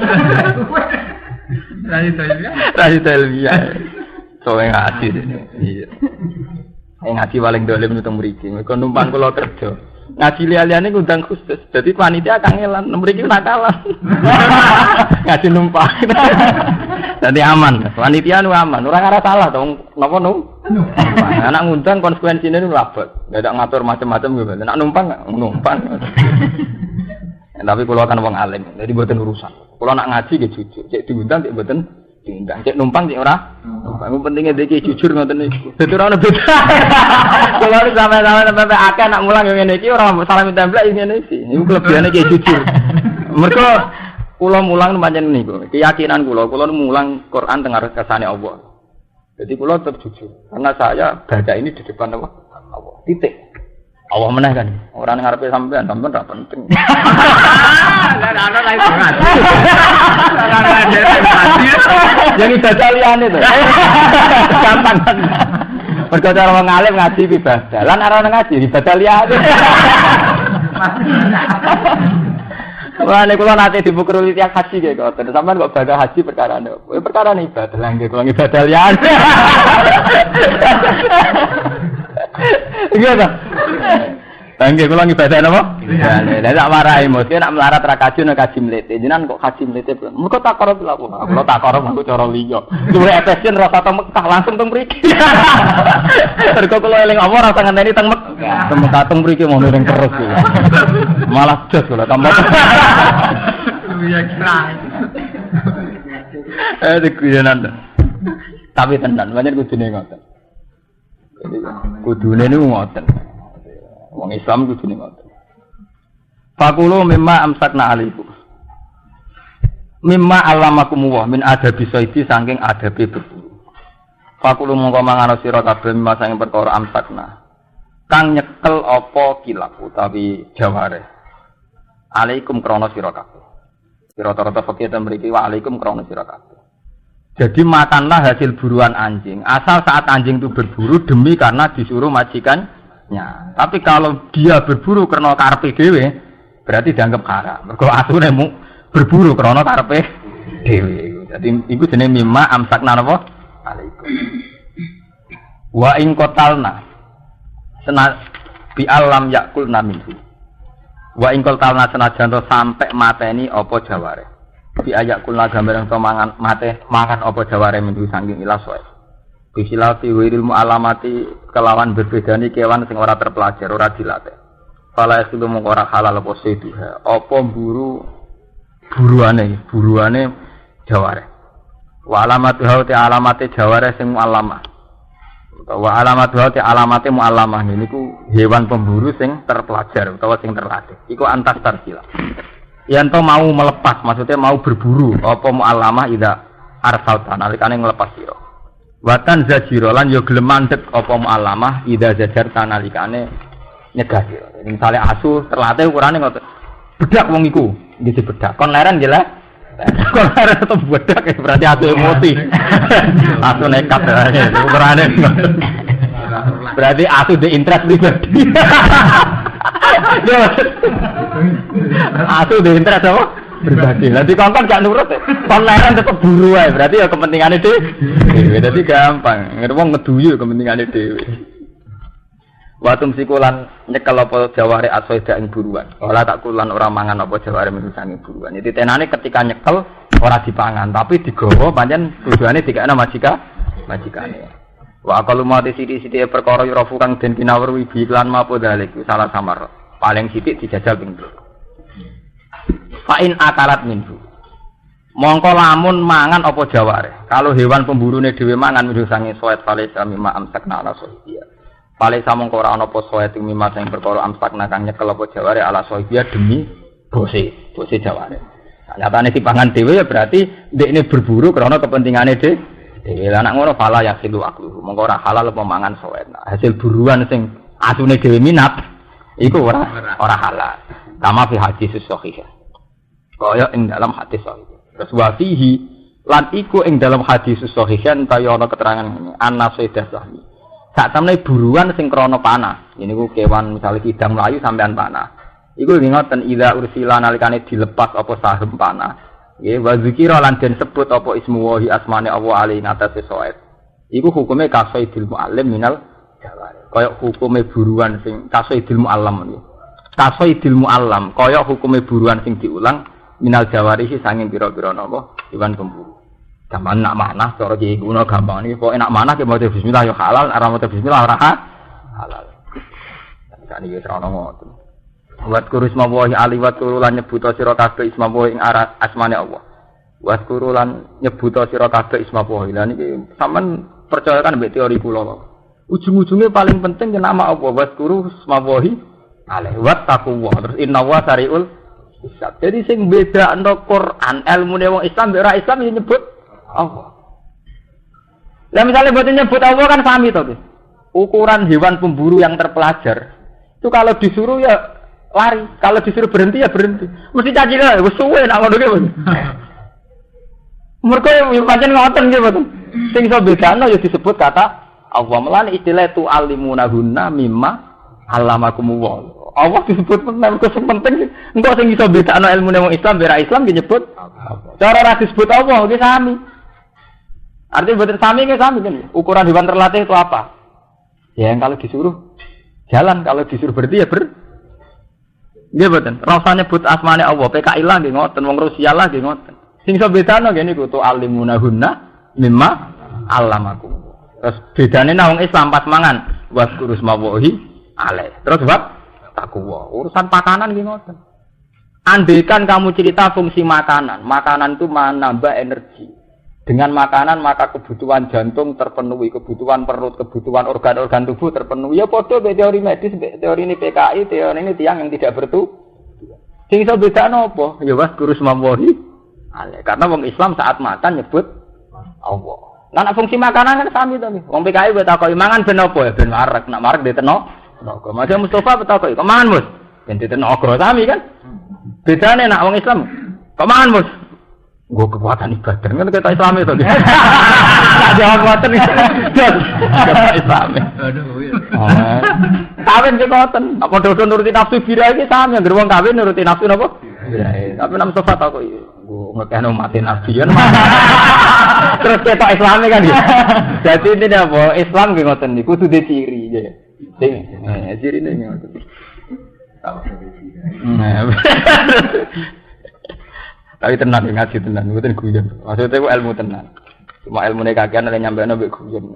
Radit Elvia. Soale ngaji dene. Iya. Ngaji paling dolim nang mriki. Mergo numpang kula kerja. Ngaji liya-liyane ngundang khusus. Jadi panitia kangelan, mriki nakalan. Ngaji numpang. Dadi aman. Panitia nu aman. Ora ngarep salah to. Napa nu? Anak ngundang konsekuensine nu labet. Ndak ngatur macam-macam gitu. Nek numpang. Tapi kula kan wong alim. Jadi mboten urusan. Kula nak ngaji nggih jujur. Cek diundang cek mboten diundang. Cek numpang cek ora. Numpang pentinge iki jujur ngoten niku. Dadi ora ono beda. Kula iki sampe akeh nak mulang yo ngene iki ora salah template ngene iki. Niku kelebihane iki jujur. Mergo kula mulang pancen niku. Keyakinan kula mulang Quran teng arep kersane Allah. Jadi kula tetep jujur. Karena saya baca ini di depan Allah. Titik. Allah meneh kan. Ora ning ngarepe sampean ora penting. Lah ana lagi banget. Jadi baca liyane to. Gampang kan. Mergo cara wong alim ngaji ibadah. Lan ora ngaji ibadah liyane. Wah, nek kula nate dipukul tiang haji nggih kok. Sampeyan kok badhe haji perkara ne. Perkara ne ibadah lah nggih kula ibadah liyane. Iya ta? Nggih kula ibadah napa? Liyane. Lah sak warai mesti nek melarat ra kaji nek kaji mlete. Jenengan kok kaji mlete. Mergo takara lha kula takara mangko cara liya. Duwe efisien rasa teng Mekah langsung teng mriki. Mergo kula eling apa rasa ngenteni teng Mekah. Teng Mekah teng mriki mau ning terus. Malah jos kula tambah. Iya kira. Dikuyenan. Tapi tenan, pancen kudune ngoten. Kudune niku ngoten. Wong Islam kudune ngoten. Fakulu mimma amsakna alaikum. Mimma allamakumullah min adabi saidi saking adabi berburu. Fakulu mongko mangan sira kabeh mimma saking perkara amsakna. Kang nyekel apa kilap utawi jaware. Alaikum krana sira kabeh. Rata-rata fakih ten mriki wa alaikum krana sira kabeh. Jadi makanlah hasil buruan anjing. Asal saat anjing itu berburu demi karena disuruh majikannya. Tapi kalau dia berburu karena karepe dhewe, berarti dianggap haram. Mergo asune berburu karena karepe dhewe. Jadi iku jenenge mimma amsakna napa? Alaikum. Wa in qatalna bi alam yakulna minhu. Wa ing qatalna senajan sampai mateni apa jaware. Bi ayak kula gambar to mangan mate mangan apa jaware minhu saking ilas wae. Bisilati wiril alamati kelawan berbedani kewan sing ora terpelajar, ora dilatih. Fala itu mung ora halal apa seduha. Apa buruane jaware. Wa alamatu hauti alamate jaware sing muallamah. Wa alamatu hauti alamate muallamah niku hewan pemburu sing terpelajar utawa sing terlatih. Iku antas tarsila. Yen to mau melepas, maksudnya mau berburu apa muallamah ida arsalta nalikane nglepas sira. Watan zajiro lan yo gelem mandeg apa muallamah ida zajar nalikane nyegah sira. Misale asu terlatih ukurane ngoten. Bedak wong iku, nggih bedak. Kon leren nggih lah. Kon leren tetep bedak berarti asu emosi. Asu nekat ukurane. Berarti asu de interest pribadi. Asu de interest apa? Pribadi. Nanti kongkon gak nurut. Kon leren tetep buru wae, berarti ya kepentingane dhewe. Dadi gampang. Wong ngeduyu kepentingane dhewe. Watum sikulan nyekel apa jaware asweda ing buruan. Ora tak kulan ora mangan apa jaware misange buruan. Jadi tenane ketika nyekel ora dipangan, tapi digawa pancen tujuane dikene majikane. Wa kalau mati sithik-sithik perkara yurafu kang den kinawruhi bi lan mapo dalik salah samar. Paling sithik dijajal ping 3. Fa in akalat minhu. Mongko lamun mangan apa jaware. Kalau hewan pemburune dhewe mangan minhu sange soet fale sami ma amsakna ala sohia. Fale samongko ora ana apa soet ing mimma sing perkara amsakna kang nyekel apa jaware ala sohia demi bose jaware. Nyatane dipangan dhewe ya berarti ndekne berburu karena kepentingane dhewe. Lah nek ngono fala yasilu aklu. Mongko ora halal apa mangan soet. Hasil buruan sing asune dhewe minat iku ora halal. Kama fi hadis sahih. Kaya ing dalam hadis sahih. Terus wa fihi lan iku ing dalam hadis sahih kaya ana keterangan ngene. An-nasaidah sahih. Sak temene buruan sing krana panah. Ini ku kewan misalnya kidang mlayu sampean panah. Iku ngoten idza ursila nalikane dilepas apa sahem panah. Nggih wa zikira lan den sebut apa ismu wahi asmane Allah ali ngatasé soet. Iku hukume kasaidil muallim minal jawari. Kaya hukume buruan sing kasaidil muallam niku. Kasaidil muallam kaya hukume buruan sing diulang minal jawari sanging pira-pira napa hewan pemburu. Gampang nak manah cara iki guna gampang iki pokoke nak manah ki maca bismillah ya halal, ora maca bismillah ora halal. Kan iki ora ngoten. Wat kurisma wahi aliwat kurulan nyebuta sira kabeh isma wahi ing asmane Allah. Wat kurulan nyebuta sira kabeh isma wahi. Lah niki sampean percaya kan mbek teori kula. Ujung-ujungnya paling penting ke nama Allah. Wat kuru isma wahi alaihi wa taqwa. Terus inna wa sariul hisab. Jadi sing bedakno Quran ilmune wong Islam mbek ora Islam ya nyebut Allah. Lah misalnya buat nyebut Allah kan sami to. Ukuran hewan pemburu yang terpelajar itu kalau disuruh ya lari, kalau disuruh berhenti ya berhenti. Mesti caci lah, wis suwe nak ngono ki. Mergo pancen ngoten nggih mboten. Sing iso bedano ya disebut kata Allah melani istilah tu alimunahunna mimma allamakumullah. Allah disebut penting kok penting engko sing iso bedakno ilmune wong Islam bera Islam disebut cara ra disebut Allah iki sami. Artinya betul sami ke sami kan. Ukuran hewan terlatih itu apa? Ya yang kalau disuruh jalan, kalau disuruh berhenti ya nggih mboten. Ra usah nyebut asmane Allah, PKI lah nggih ngoten, wong Rusia lah nggih ngoten. Sing iso bedano ngene iku tu alimunahunna mimma allamakum. Terus bedane nang wong Islam pas mangan waskurus mawahi alaih. Terus bab takwa. Urusan makanan nggih ngoten. Andaikan kamu cerita fungsi makanan, makanan itu menambah energi. Dengan makanan maka kebutuhan jantung terpenuhi, kebutuhan perut, kebutuhan organ-organ tubuh terpenuhi. Ya padha teori medis, teori ini PKI, teori ini tiang yang tidak bertujuan. Sing iso bedakno apa? Ya waskurus mawahi alaih. Karena wong Islam saat makan nyebut Allah. Nah, fungsi makanan kan sami to. Wong PKI wis takoki mangan ben apa ya ben marek, nak marek diteno. Naga. Mas Mustafa betul kok mangan, Mus. Ben ditenogo sami kan? Bedane nak wong Islam. Kok mangan, Mus? Nggo kekuatan ibadah kan kita Islam itu. Ada kekuatan Islam. Aduh iya. Kawin ki ngoten. Apa dodo nuruti nafsu bira iki sami anggere wong kawin nuruti nafsu napa? Bira. Tapi nang Mustafa tak kok nggo ngekeno mati nafsu yen. Terus kita Islame kan ya. Jadi ini apa? Islam ki ngoten niku kudu diciri ya. Sing cirine ngoten. Tapi tenan ngaji tenan, mboten guyon. Maksudnya ku ilmu tenan. Cuma ilmune kakean nek nyampekno mbek guyon.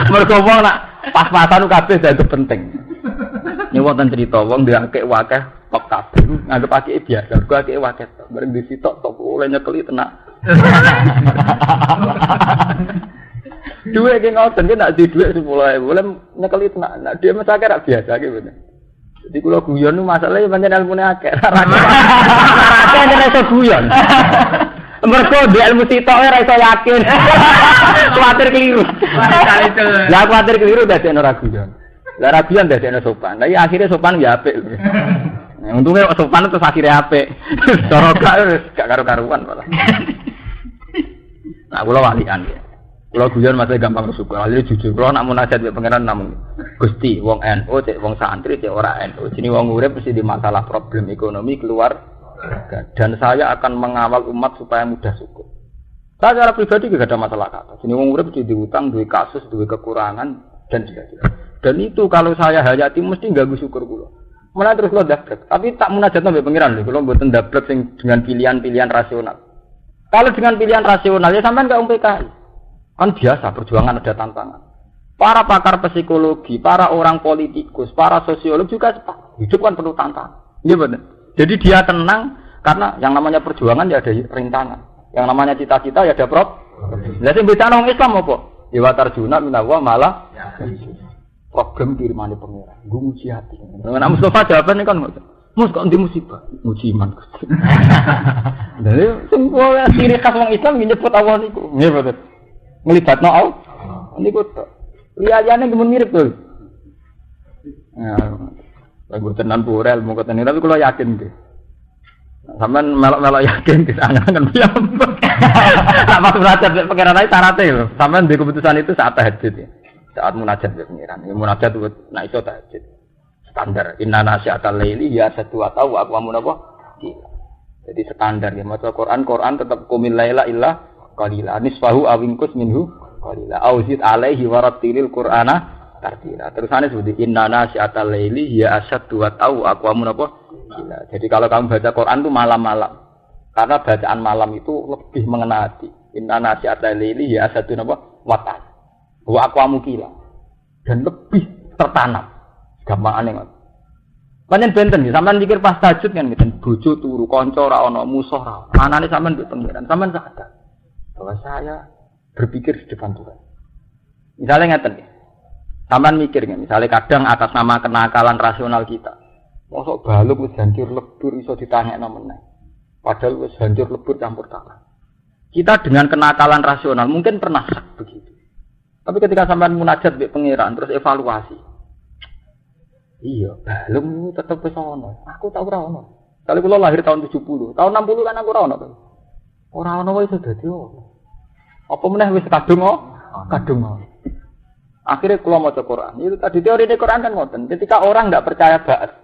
Mergo wong nak pas-pasan kabeh dadi penting. Ini wonten cerita wong ndekake wakeh tok kabeh, nganggep akeh biasa. Mergo akeh wakeh tok. Bareng disitok tok oleh nyekeli tenan. Duit ki ngoten ki nak di dhuwit 10.000, oleh nyekeli tenan. Nak dia mesake ra biasa ki bener. Jadi kalau guyon itu masalahnya pancen ilmune akeh. Akeh nek iso guyon. Mergo di ilmu sitok ora iso yakin. Kuwatir keliru. Lah kuwatir keliru dadi ora guyon. Lah ra guyon dadi sopan. Lah akhirnya sopan ya apik. Untungnya sopan terus akhirnya apik. Cara gak karo-karuan malah. Nah, kula walian ya. Kalau guyon masih gampang bersyukur, akhirnya jujur. Kalau nak munajat be pangeran namun Gusti, wong NU, cek wong santri, cek ora NU. Sini wong urip mesti di masalah problem ekonomi keluar. Dan saya akan mengawal umat supaya mudah syukur. Saya secara pribadi juga ada masalah kata. Sini wong urip mesti diutang, duwe kasus, duwe kekurangan dan sebagainya. Dan itu kalau saya hayati mesti ganggu syukur kula. Mulai terus lo dablek. Tapi tak munajat be pangeran lho, kula mboten dablek sing dengan pilihan-pilihan rasional. Kalau dengan pilihan rasional ya sampean gak PKI. Kan biasa perjuangan ada tantangan. Para pakar psikologi, para orang politikus, para sosiolog juga sepakat. Hidup kan penuh tantangan. Iya benar. Jadi dia tenang karena yang namanya perjuangan ya ada rintangan. Yang namanya cita-cita ya ada problem. Lah sing bedane wong Islam apa? Ya watarjuna minallah malah problem kirimane pangeran. Nggo muji ati. Nek Mustafa jawabane kan Mus kok ndi musibah? Muji iman Gusti. Dadi sing wae ciri khas wong Islam nyebut Allah niku. Nggih betul. Ngelibatno Allah. Niku tok. Liyane gemen mirip to. Nah, lagu tenan pura ilmu koten tapi kula yakin nggih. Sampeyan melok-melok yakin disangan piyambak. Sak pas munajat mek pangeran ae syaraté lho. Sampeyan ndek keputusan itu saat tahajud ya. Saat munajat mek pangeran. Munajat nek iso tahajud. Standar inna nasyatal laili ya satu atau aqwamu napa? Jadi standar ya maca Quran tetap qumil laila illa qalila nisfahu awingkus minhu qalila auzid alaihi warattilil qur'ana tartila. Terusane seperti inna nasyatal laili ya asyaddu wa tau aqwamu napa? Gila. Jadi kalau kamu baca Quran itu malam-malam. Karena bacaan malam itu lebih mengena hati. Inna nasyatal laili ya asyaddu napa? Wa ta. Wa aqwamu qila. Dan lebih tertanam. Gampangane ngono. Pancen benten iki, sampean mikir pas tahajud kan ngeten, bojo turu, kanca ora ana, musuh ora. Anane sampean mbek pengiran, sampean sadar bahwa saya berpikir di depan Tuhan. Misalnya ngeten ya. Sampean mikir kan, misalnya kadang atas nama kenakalan rasional kita. Mosok balung wis hancur lebur iso ditanyekno meneh. Padahal wis hancur lebur campur tangan. Kita dengan kenakalan rasional mungkin pernah begitu. Tapi ketika sampean munajat mbek pengiran terus evaluasi. Iya, balung tetep wis ana. Aku tak ora ono. Kali kula lahir tahun 70, tahun 60 kan aku ora ono to. Ora ono wae iso dadi ono. Apa meneh wis kadung kadung mau. Akhirnya kalau mau Quran, itu tadi teori Quran kan ngoten. Ketika orang tidak percaya ba'ats,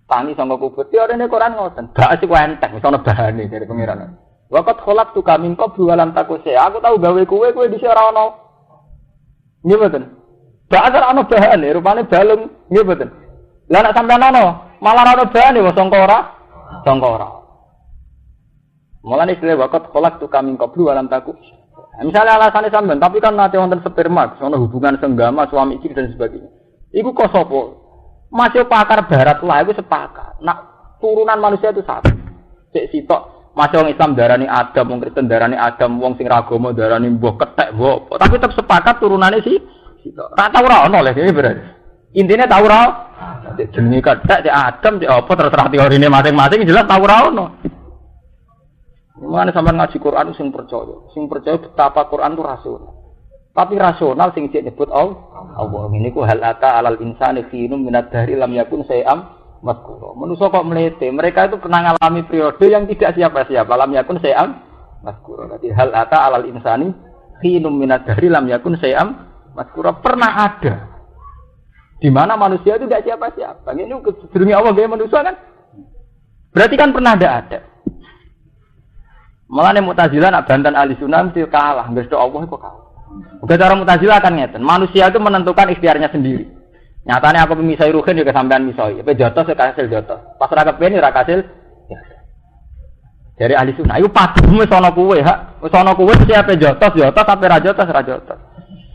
tangi sama kubur, teori Quran ngoten. Ba'ats itu enteng, misalnya bahan dari pengiran. Wakat kholak tu kami kau bualan takuse. Aku tahu gawe kue di sini ono. Nggih mboten. Ba'ats ono bahan, rupane balung, nggih mboten. Lah nek sampean ono, malah ono bahan wong sangka ora. Mulane istilah wakat kholak tu kami kau bualan takuse. Misalnya alasannya sampean, tapi kan nanti wonten sperma, sono hubungan senggama suami istri dan sebagainya. Iku kok sapa? Masih pakar barat lah, iku sepakat. Nak turunan manusia itu satu. Cek sitok, masih wong Islam darani Adam, wong Kristen darani Adam, wong sing ra agama darani mbah kethek mbah. Tapi tetep sepakat turunane si sitok. Ra tau ora ono lho iki berarti. Intine tau ora. Jenenge kethek cek Adam cek apa terserah teorine masing-masing jelas tau ora ono. Mulane sampean ngaji Quran sing percaya betapa Quran itu rasional. Tapi rasional sing nyebut Allah. Ini ku hal ata alal insani khinum minad dahri lam yakun sayam mazkura. Manusa kok mlete, mereka itu pernah ngalami periode yang tidak siapa-siapa, lam yakun sayam mazkura. Berarti hal ata alal insani khinum minad dahri lam yakun sayam mazkura pernah ada. Di mana manusia itu tidak siapa-siapa. Ini sedurunge Allah gawe manusia kan? Berarti kan pernah ada. Malah nih Mu'tazilah nak bantan ahli sunnah mesti kalah, nggak ada Allah kok kalah. Udah cara Mu'tazilah kan ngeten, manusia itu menentukan ikhtiarnya sendiri. Nyatanya aku pemisai ruhin juga sampean misoi, tapi jotos saya hasil jotos. Pas raga pengen raga hasil. Dari ahli sunnah, itu padumu sono kuwe, sono kuwe siapa jotos, tapi rajotos.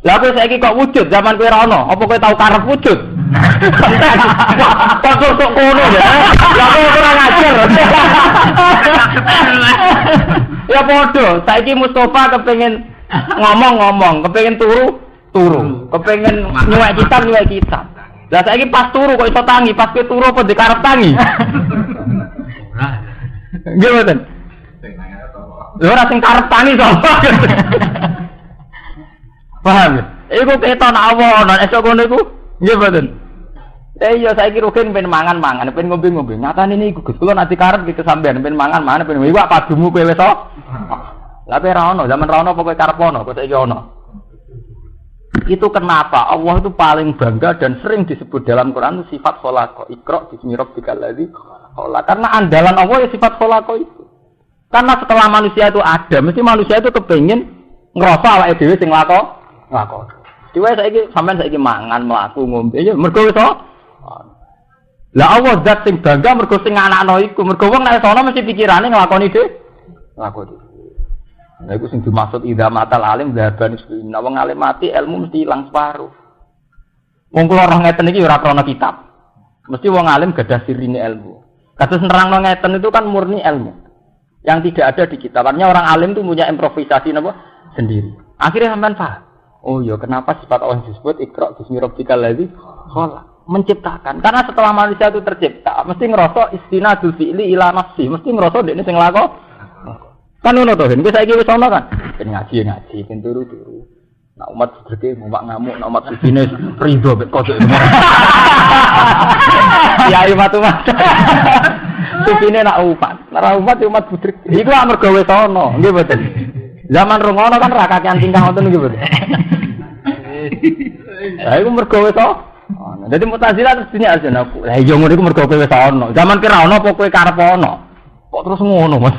Lah kowe saiki kok wujud zaman kowe ra ono, apa kowe tau karep wujud? Kok sok kono ya. Lah kowe ora ngajar. Ya padha, saiki Mustofa kepengin ngomong, kepengin turu, kepengin nyuwek kitab. Lah saiki pas turu kok iso tangi, pas kowe turu apa dikarep tangi? Nggih mboten. Lha ora sing karep tangi sapa? Paham ya? Iku keton Allah, nek esuk ngono iku nggih mboten. Iya saiki rugen ben mangan-mangan, ben ngombe-ngombe. Nyatane niku Gus, kula nanti karep gitu sampean ben mangan-mangan ben iwak padumu kowe wis to. Lah pe ra ono, zaman ra ono apa kowe karep ono, kok saiki ono. Itu kenapa Allah itu paling bangga dan sering disebut dalam Quran sifat khalaqah. Iqra bismi rabbikal ladzi khalaq. Karena andalan Allah ya sifat khalaqah itu. Karena setelah manusia itu ada, mesti manusia itu kepengin ngrasa awake dhewe sing lakon. Dewe saiki sampean saiki mangan mlaku ngombe ya mergo iso. Lah Allah zat sing bangga mergo sing anakno iku, mergo wong nek sono mesti pikirane nglakoni dhewe. Lakoni. Lah iku sing dimaksud idza matal alim dzaban istina. Wong alim mati ilmu mesti ilang separuh. Wong kula ora ngeten iki ora krana kitab. Mesti wong alim gadah sirine ilmu. Kados nerangno ngeten itu kan murni ilmu. Yang tidak ada di kitab. Artinya orang alim itu punya improvisasi napa sendiri. Akhirnya sampean paham. Oh iya, kenapa sifat Allah disebut Iqra bismi rabbikal ladzi khalaq? Menciptakan. Karena setelah manusia itu tercipta, mesti ngerasa istinadul fi'li ila nafsi, mesti ngerasa dekne sing lakon. Kan ngono to, wis saiki wis ono kan. Ben ngaji, ben turu. Nak umat sedeke ngomak ngamuk, nak umat sujine rido mek kodok. Ya umat. Sujine nak umat. Nek umat budrek. Iku amarga wis ono, nggih mboten. Zaman rungono kan ra kakean tingkah ngoten nggih mboten. Lah iku mergo wis to. Dadi Mu'tazilah terus dunia ajen aku. Lah iya ngono iku mergo kowe wis ono. Zaman ki ra ono apa kowe karep ono? Kok terus ngono Mas.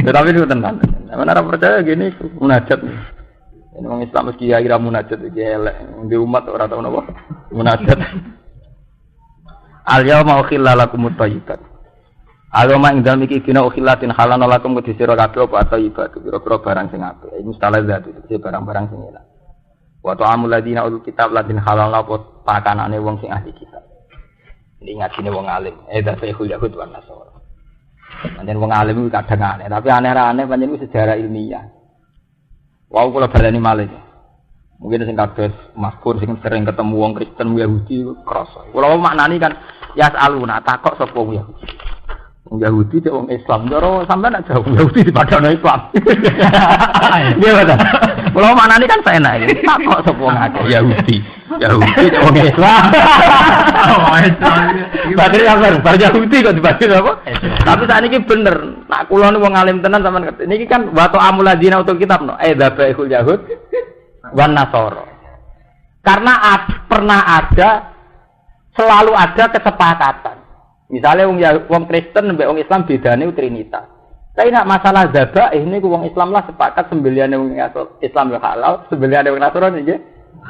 Tapi itu tenan. Mana ora percaya gini munajat. Ini wong Islam mesti kiai ra munajat iki elek. Di umat ora tau napa. Munajat. Al yauma ukhilla lakumut thayyibat. Agama ing dalem iki dina ukhillatin halana lakum kudu sira kabeh apa thayyibat. Pira-pira barang sing apik. Iki mustalazat itu barang-barang sing enak. Wa ta'amul ladina utul kitab ladin halalna apa pakanane wong sing ahli kitab. Ini ngajine wong alim. Dafa'ul yahud wa nasara. Pancen wong alim iku kadang aneh, tapi aneh-aneh pancen iku sejarah ilmiah. Wau kula baleni malih. Mungkin sing kados masyhur sing sering ketemu wong Kristen Yahudi krasa. Kula maknani kan yas'aluna takok sapa wong Yahudi. Wong Yahudi cek wong Islam, cara sampean nak jauh Yahudi di padane Islam. Nggih, Pak. Kalau mana ini kan saya naik, tak kok sepuluh ngake Yahudi wong Islam.
Oh, Islam.
Badri apa? Bar Yahudi kok dibagi apa? Tapi saat ini bener. Nak kulo nih wong alim tenan sampean ngerti. Niki kan watu amuladina untuk kitab no. Dzabaihul Yahud wan Nasara. Karena pernah ada, selalu ada kesepakatan. Misalnya wong Kristen mbek wong Islam bedane Trinitas. Tapi nak masalah dzabah ini wong Islam lah sepakat sembelihane wong Islam yo halal, sembelihane wong Nasrani nggih.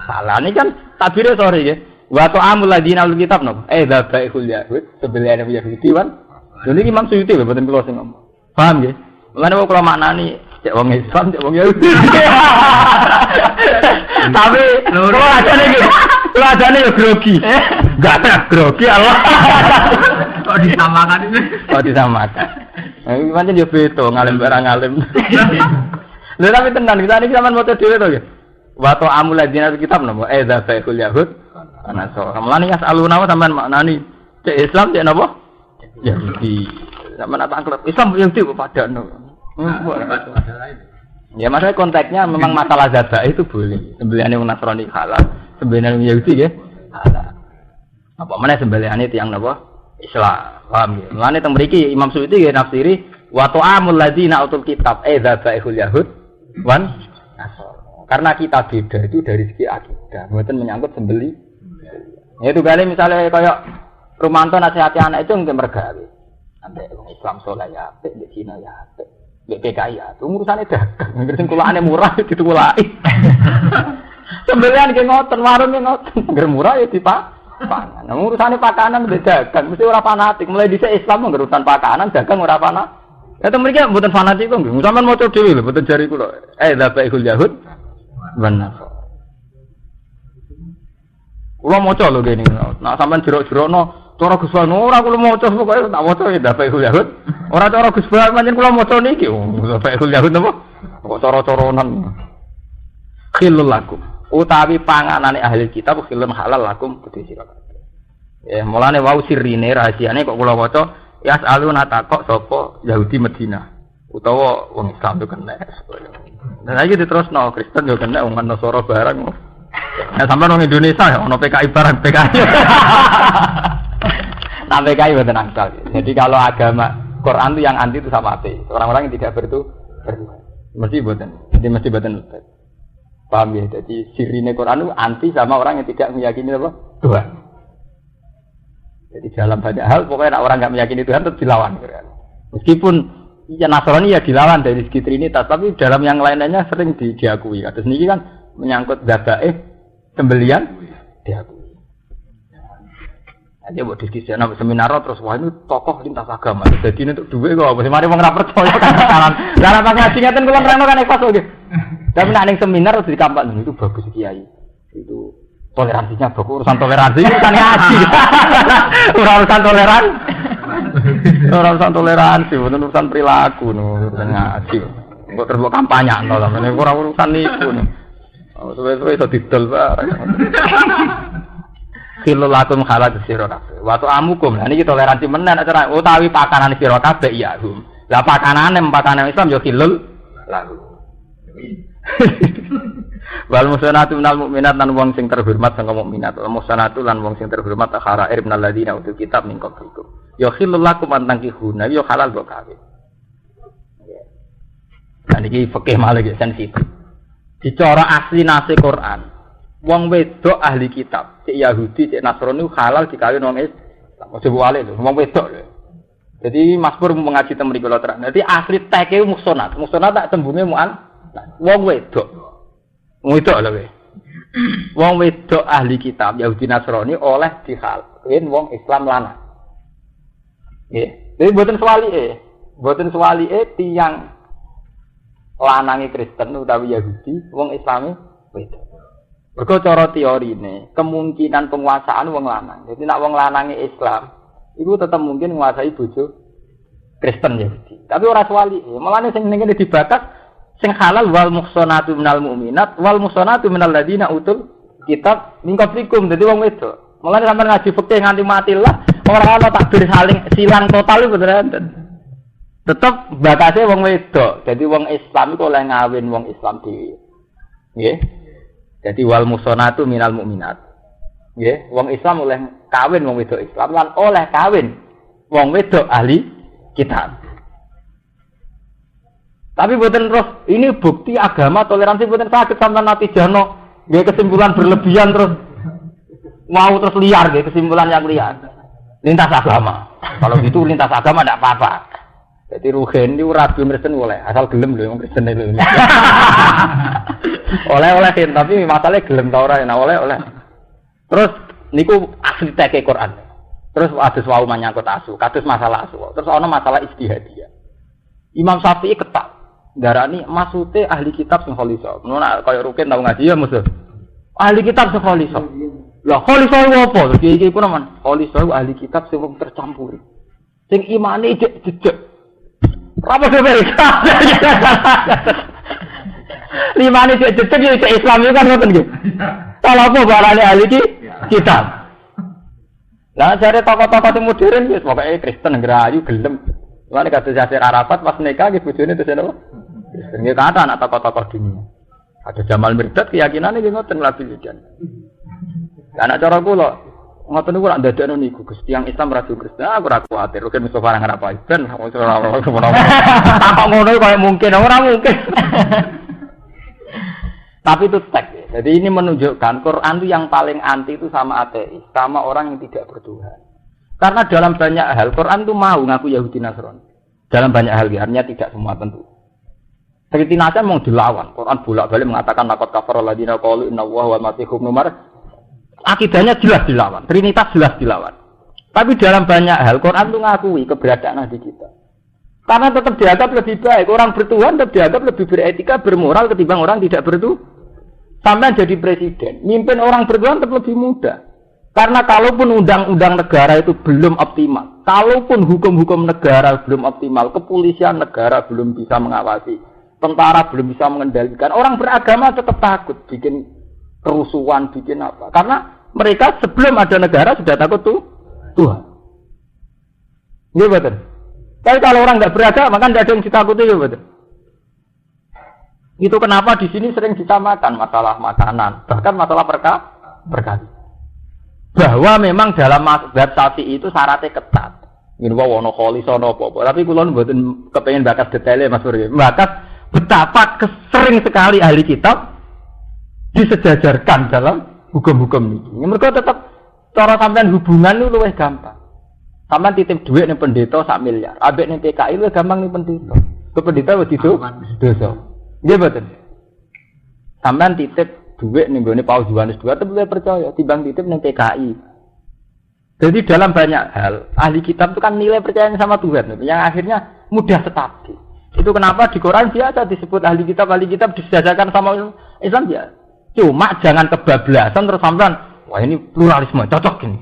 Salah ini kan tabire sore nggih. Wa ta'amul ladina al kitab no. Dzabaihul Yahud, sembelihane wong Yahudi wan. Lha niki Imam Suyuti lho mboten kula sing ngomong. Paham nggih? Mulane kula maknani cek wong Islam, cek wong Yahudi. Tapi kula ajane yo grogi. Enggak ada grogi Allah.
Kok disamakan ini?
Kok disamakan. Nah, iki pancen yo beda ngalim barang ngalim. Lha tapi tenan kita niki sampean maca dhewe to nggih. Wa ta'amul ladina kitab napa? Dzabaihul Yahud ana so. Mulane yasaluna sampean maknani cek Islam cek napa? Yahudi. Sampean tak anggap Islam Yahudi kok padano. Ya maksudnya konteksnya memang masalah dzabah itu boleh. Sembelihane wong Nasrani halal, sembelihane wong Yahudi nggih halal. Apa meneh sembelihane tiyang napa? Islam. Paham ya? Mulane teng mriki Imam Suyuti nggih nafsiri wa ta'amul ladzina utul kitab dzabaihul Yahud wan Nasara. Karena kita beda itu dari segi akidah, mboten menyangkut sembeli. Ya itu kali misalnya kayak Rumanto nasihati anak itu mungkin mergawe. Ambek wong Islam saleh ya apik, mbek Cina ya apik. Mbek PKI ya, urusane dagang, ngerti kulane murah ditulaki. Sembelian ki ngoten, warung ki ngoten, ngger murah ya dipangan. Nah, urusane pakanan mbek dagang, mesti ora fanatik. Mulai dhisik Islam ngurusan pakanan, dagang ora fanatik. Ya to mriki mboten fanatik kok nggih. Sampeyan maca dhewe lho, mboten jari kula. Dzabaihul Yahud benar. Kula maca lho kene. Nek sampean jerok-jerokno cara Gus Wan ora kula maca pokoke tak maca ya Dzabaihul Yahud. Ora cara Gus Wan pancen kula maca niki. Dzabaihul Yahud napa? Kok cara-caranan. Khilul lakum. Utawi panganane ahli kitab khilun halal lakum kudu sira kabeh. Ya mulane wau sirine rahasiane kok kula waca yas'aluna takok sapa Yahudi Madinah utawa wong Islam yo kena. Dan lagi diterusno Kristen yo kena wong Nasara barang. Nah sampean wong Indonesia ya ono PKI barang PKI. Nah PKI mboten angsal. Jadi kalau agama Quran itu yang anti itu sama ateis. Orang-orang yang tidak bertuhan. Mesti mboten. Jadi mesti mboten. Paham ya? Jadi sirine Quran itu anti sama orang yang tidak meyakini apa? Tuhan. Jadi dalam banyak hal pokoknya orang nggak meyakini Tuhan tetap dilawan. Meskipun ya Nasrani ya dilawan dari segi Trinitas, tapi dalam yang lainnya sering diakui. Kados niki kan menyangkut dzabaih sembelian diakui. Aja buat diskusi anak seminar terus wah ini tokoh lintas agama. Jadi untuk duit kok mesti mari wong ora percaya kan saran. Lah pas ngaji ngeten kula nerangno kan ikhlas nggih. Tapi nek ning seminar terus dikampakno itu bagus kiai. Itu toleransinya bagus, urusan toleransi urusan ngaji. Ora urusan toleransi. Ora urusan toleransi, urusan perilaku urusan ngaji. Kok terus kampanye to lho, ora urusan niku. Oh, suwe-suwe iso didol bareng. Khilul lakum halal sira kabeh. Wa ta'amukum. Lah niki toleransi menen acara utawi pakanan sira kabeh ya. Lah pakanane Islam ya khilul lakum. Wal musanatu minal mukminat lan wong sing terhormat sangka mukminat. Wal musanatu lan wong sing terhormat kharair minal ladina utul kitab min qablikum. Ya khilul lakum an tankihuna ya halal kok kabeh. Lah niki fikih malih sensitif. Dicara asli nase Quran. Wong wedok ahli kitab, cek Yahudi, cek Nasrani halal dikawin wong Islam. Ojo wale lho, wong wedok lho. Jadi Mas Pur mengaji teng mriku lho terang. Dadi asli teke muhsanat. Muhsanat tak tembunge mu'an. Wong wedok. Wong wedok lho kowe. Wong wedok ahli kitab Yahudi Nasrani oleh dikawin wong Islam lanang. Nggih. Jadi mboten swalike tiyang lanange Kristen utawi Yahudi, wong Islami wedok. Mergo cara teorine, kemungkinan penguasaan wong lanang. Jadi nek wong lanange Islam, iku tetep mungkin menguasai bojo Kristen Yahudi. Tapi ora swali. Mulane sing ning kene dibatas sing halal wal muhsanatu minal mu'minat wal muhsanatu minal ladina utul kitab min qablikum. Dadi wong wedok. Mulane sampeyan ngaji fikih nganti mati lah, ora ana takbir saling silang total iku beneran. Tetep batase wong wedok. Jadi wong Islam iku oleh ngawin wong Islam dhewe. Nggih. Jadi wal musonatu minal mukminat. Nggih, wong Islam oleh kawin wong wedok Islam lan oleh kawin wong wedok ahli kitab. Tapi boten terus ini bukti agama toleransi boten saged sampeyan natijano nggih kesimpulan berlebihan terus mau terus liar nggih kesimpulan yang liar. Lintas agama. Kalau gitu lintas agama ndak apa-apa. Jadi rugen itu rabi Kristen boleh, asal gelem lho wong Kristen itu. Oleh tapi masalahnya gelem ta ora enak oleh. Terus niku asli teke Quran. Terus adus wau menyangkut asu, kados masalah asu. Terus ana masalah ijtihadiyah. Imam Syafi'i ketak darani maksude ahli kitab sing khalisa. Ngono kaya rugen tau ngaji ya Mus. Ahli kitab sing khalisa. Lah khalisa opo? Iki pun aman. Khalisa ahli kitab sing tercampur. Sing imane jejeg. Apa mereka? Lima ini cek ya Islam itu kan ngoten nggih. Kalau apa barane ahli kitab. Lah jare tokoh-tokoh sing modern wis pokoke Kristen ngerayu gelem. Lan kados Yasir Arafat pas nikah nggih bojone terus napa? Nggih kata anak tokoh-tokoh dunia. Ada Jamal Mirdad keyakinane nggih ngoten labil jan. Lah anak cara kula ngoten niku lak ndadekno niku Gusti yang Islam rasul Kristen aku ora kuwatir Rugen Mustofa nang apa ben ora tak ngono kaya mungkin ora mungkin. Tapi itu teks. Jadi ini menunjukkan Quran itu yang paling anti itu sama ateis, sama orang yang tidak bertuhan. Karena dalam banyak hal Quran itu mau ngaku Yahudi Nasrani. Dalam banyak hal artinya tidak semua tentu. Seperti Nasan mau dilawan. Quran bolak-balik mengatakan laqad kafara alladziina qalu innallaha wal masiih ibnu Maryam. Akidahnya jelas dilawan, Trinitas jelas dilawan. Tapi dalam banyak hal Quran itu ngakui keberadaan Nabi kita. Karena tetap dianggap lebih baik. Orang bertuhan tetap dianggap lebih beretika, bermoral ketimbang orang tidak bertuhan. Sampai jadi presiden, mimpin orang bertuhan tetap lebih mudah. Karena kalaupun undang-undang negara itu belum optimal, kalaupun hukum-hukum negara belum optimal, kepolisian negara belum bisa mengawasi, tentara belum bisa mengendalikan, orang beragama tetap takut bikin kerusuhan, bikin apa. Karena mereka sebelum ada negara sudah takut Tuhan. Iya betul. Tapi kalau orang nggak beragama, kan tidak ada yang ditakuti, ya betul. Itu kenapa di sini sering disamakan masalah makanan, bahkan masalah berkali. Bahwa memang dalam mazhab Syafi'i itu syaratnya ketat. Ini wono kholi sono apa. Tapi kula mboten kepengin bakas detailnya Mas Bur. Bakas betapa sering sekali ahli kitab disejajarkan dalam hukum-hukum ini. Mereka tetap cara sampean hubungan itu luwih gampang. Sampean titip duit ning pendeta 1 miliar. Ambek ning PKI luwih gampang ning pendeta. Ke pendeta wis dosa. Nggih mboten. Sampean titip duit ning gone Paus Yohanes II tetep percaya timbang titip ning PKI. Jadi dalam banyak hal ahli kitab itu kan nilai percayanya sama Tuhan yang akhirnya mudah stabil. Itu kenapa di Quran biasa disebut ahli kitab disejajarkan sama Islam ya. Cuma jangan kebablasan terus sampean wah ini pluralisme cocok ini.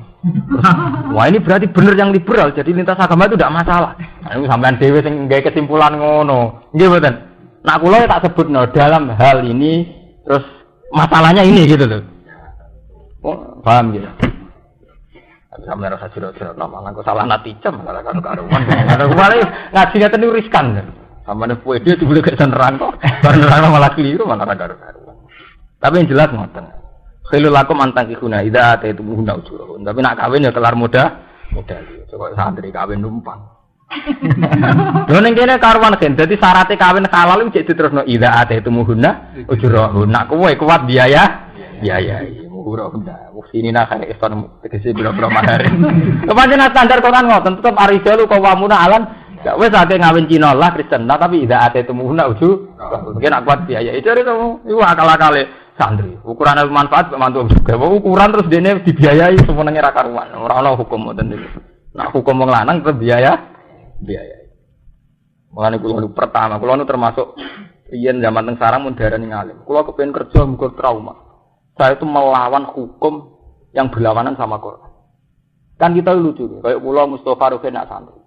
Wah ini berarti benar yang liberal jadi lintas agama itu tidak masalah. Nah, ini sampean dhewe sing gawe kesimpulan ngono. Nggih mboten. Nah kula tak sebutno dalam hal ini terus masalahnya ini gitu loh. Oh, paham gitu. Sampe rasa jero-jero malah kok salah natijam malah karo-karuan. Kemarin ngaji ngeten niku riskan. Sampeyan puede dibule gak nerang kok. Bar nerang malah keliru malah karo-karuan. Tapi yang jelas ngoten. Khilul lakum antang kihuna idza ataitu muhuna ujurun. Tapi nak kawin ya kelar muda. Coba santri kawin numpang. Lho ning kene karuan gen. Dadi syaratnya kawin halal iki diterusno idza ataitu muhuna ujurun. Nak kowe kuat biaya. Biaya. Muhurun. Sini nak kene iston tegese biro-biro mahar. Kepancen standar Quran ngoten tetep arijalu qawamuna alan. Ya wis ate ngawin Cina lah Kristen. Nah tapi idza ataitu muhuna ujurun. Mungkin nak kuat biaya. Itu iku akal-akale santri. Ukuran manfaat mantu juga. Ukuran terus dene dibiayai semenenge ra karuan. Ora ana hukum ngoten niku. Nah hukum wong lanang tetep biaya. Mulane kula pertama, kula termasuk yen zaman teng sarang mun darani ngalim. Kula kepengin kerja muga trauma. Saya itu melawan hukum yang berlawanan sama Quran. Kan kita lucu nih, kayak kula Mustofa Rugen nak santri.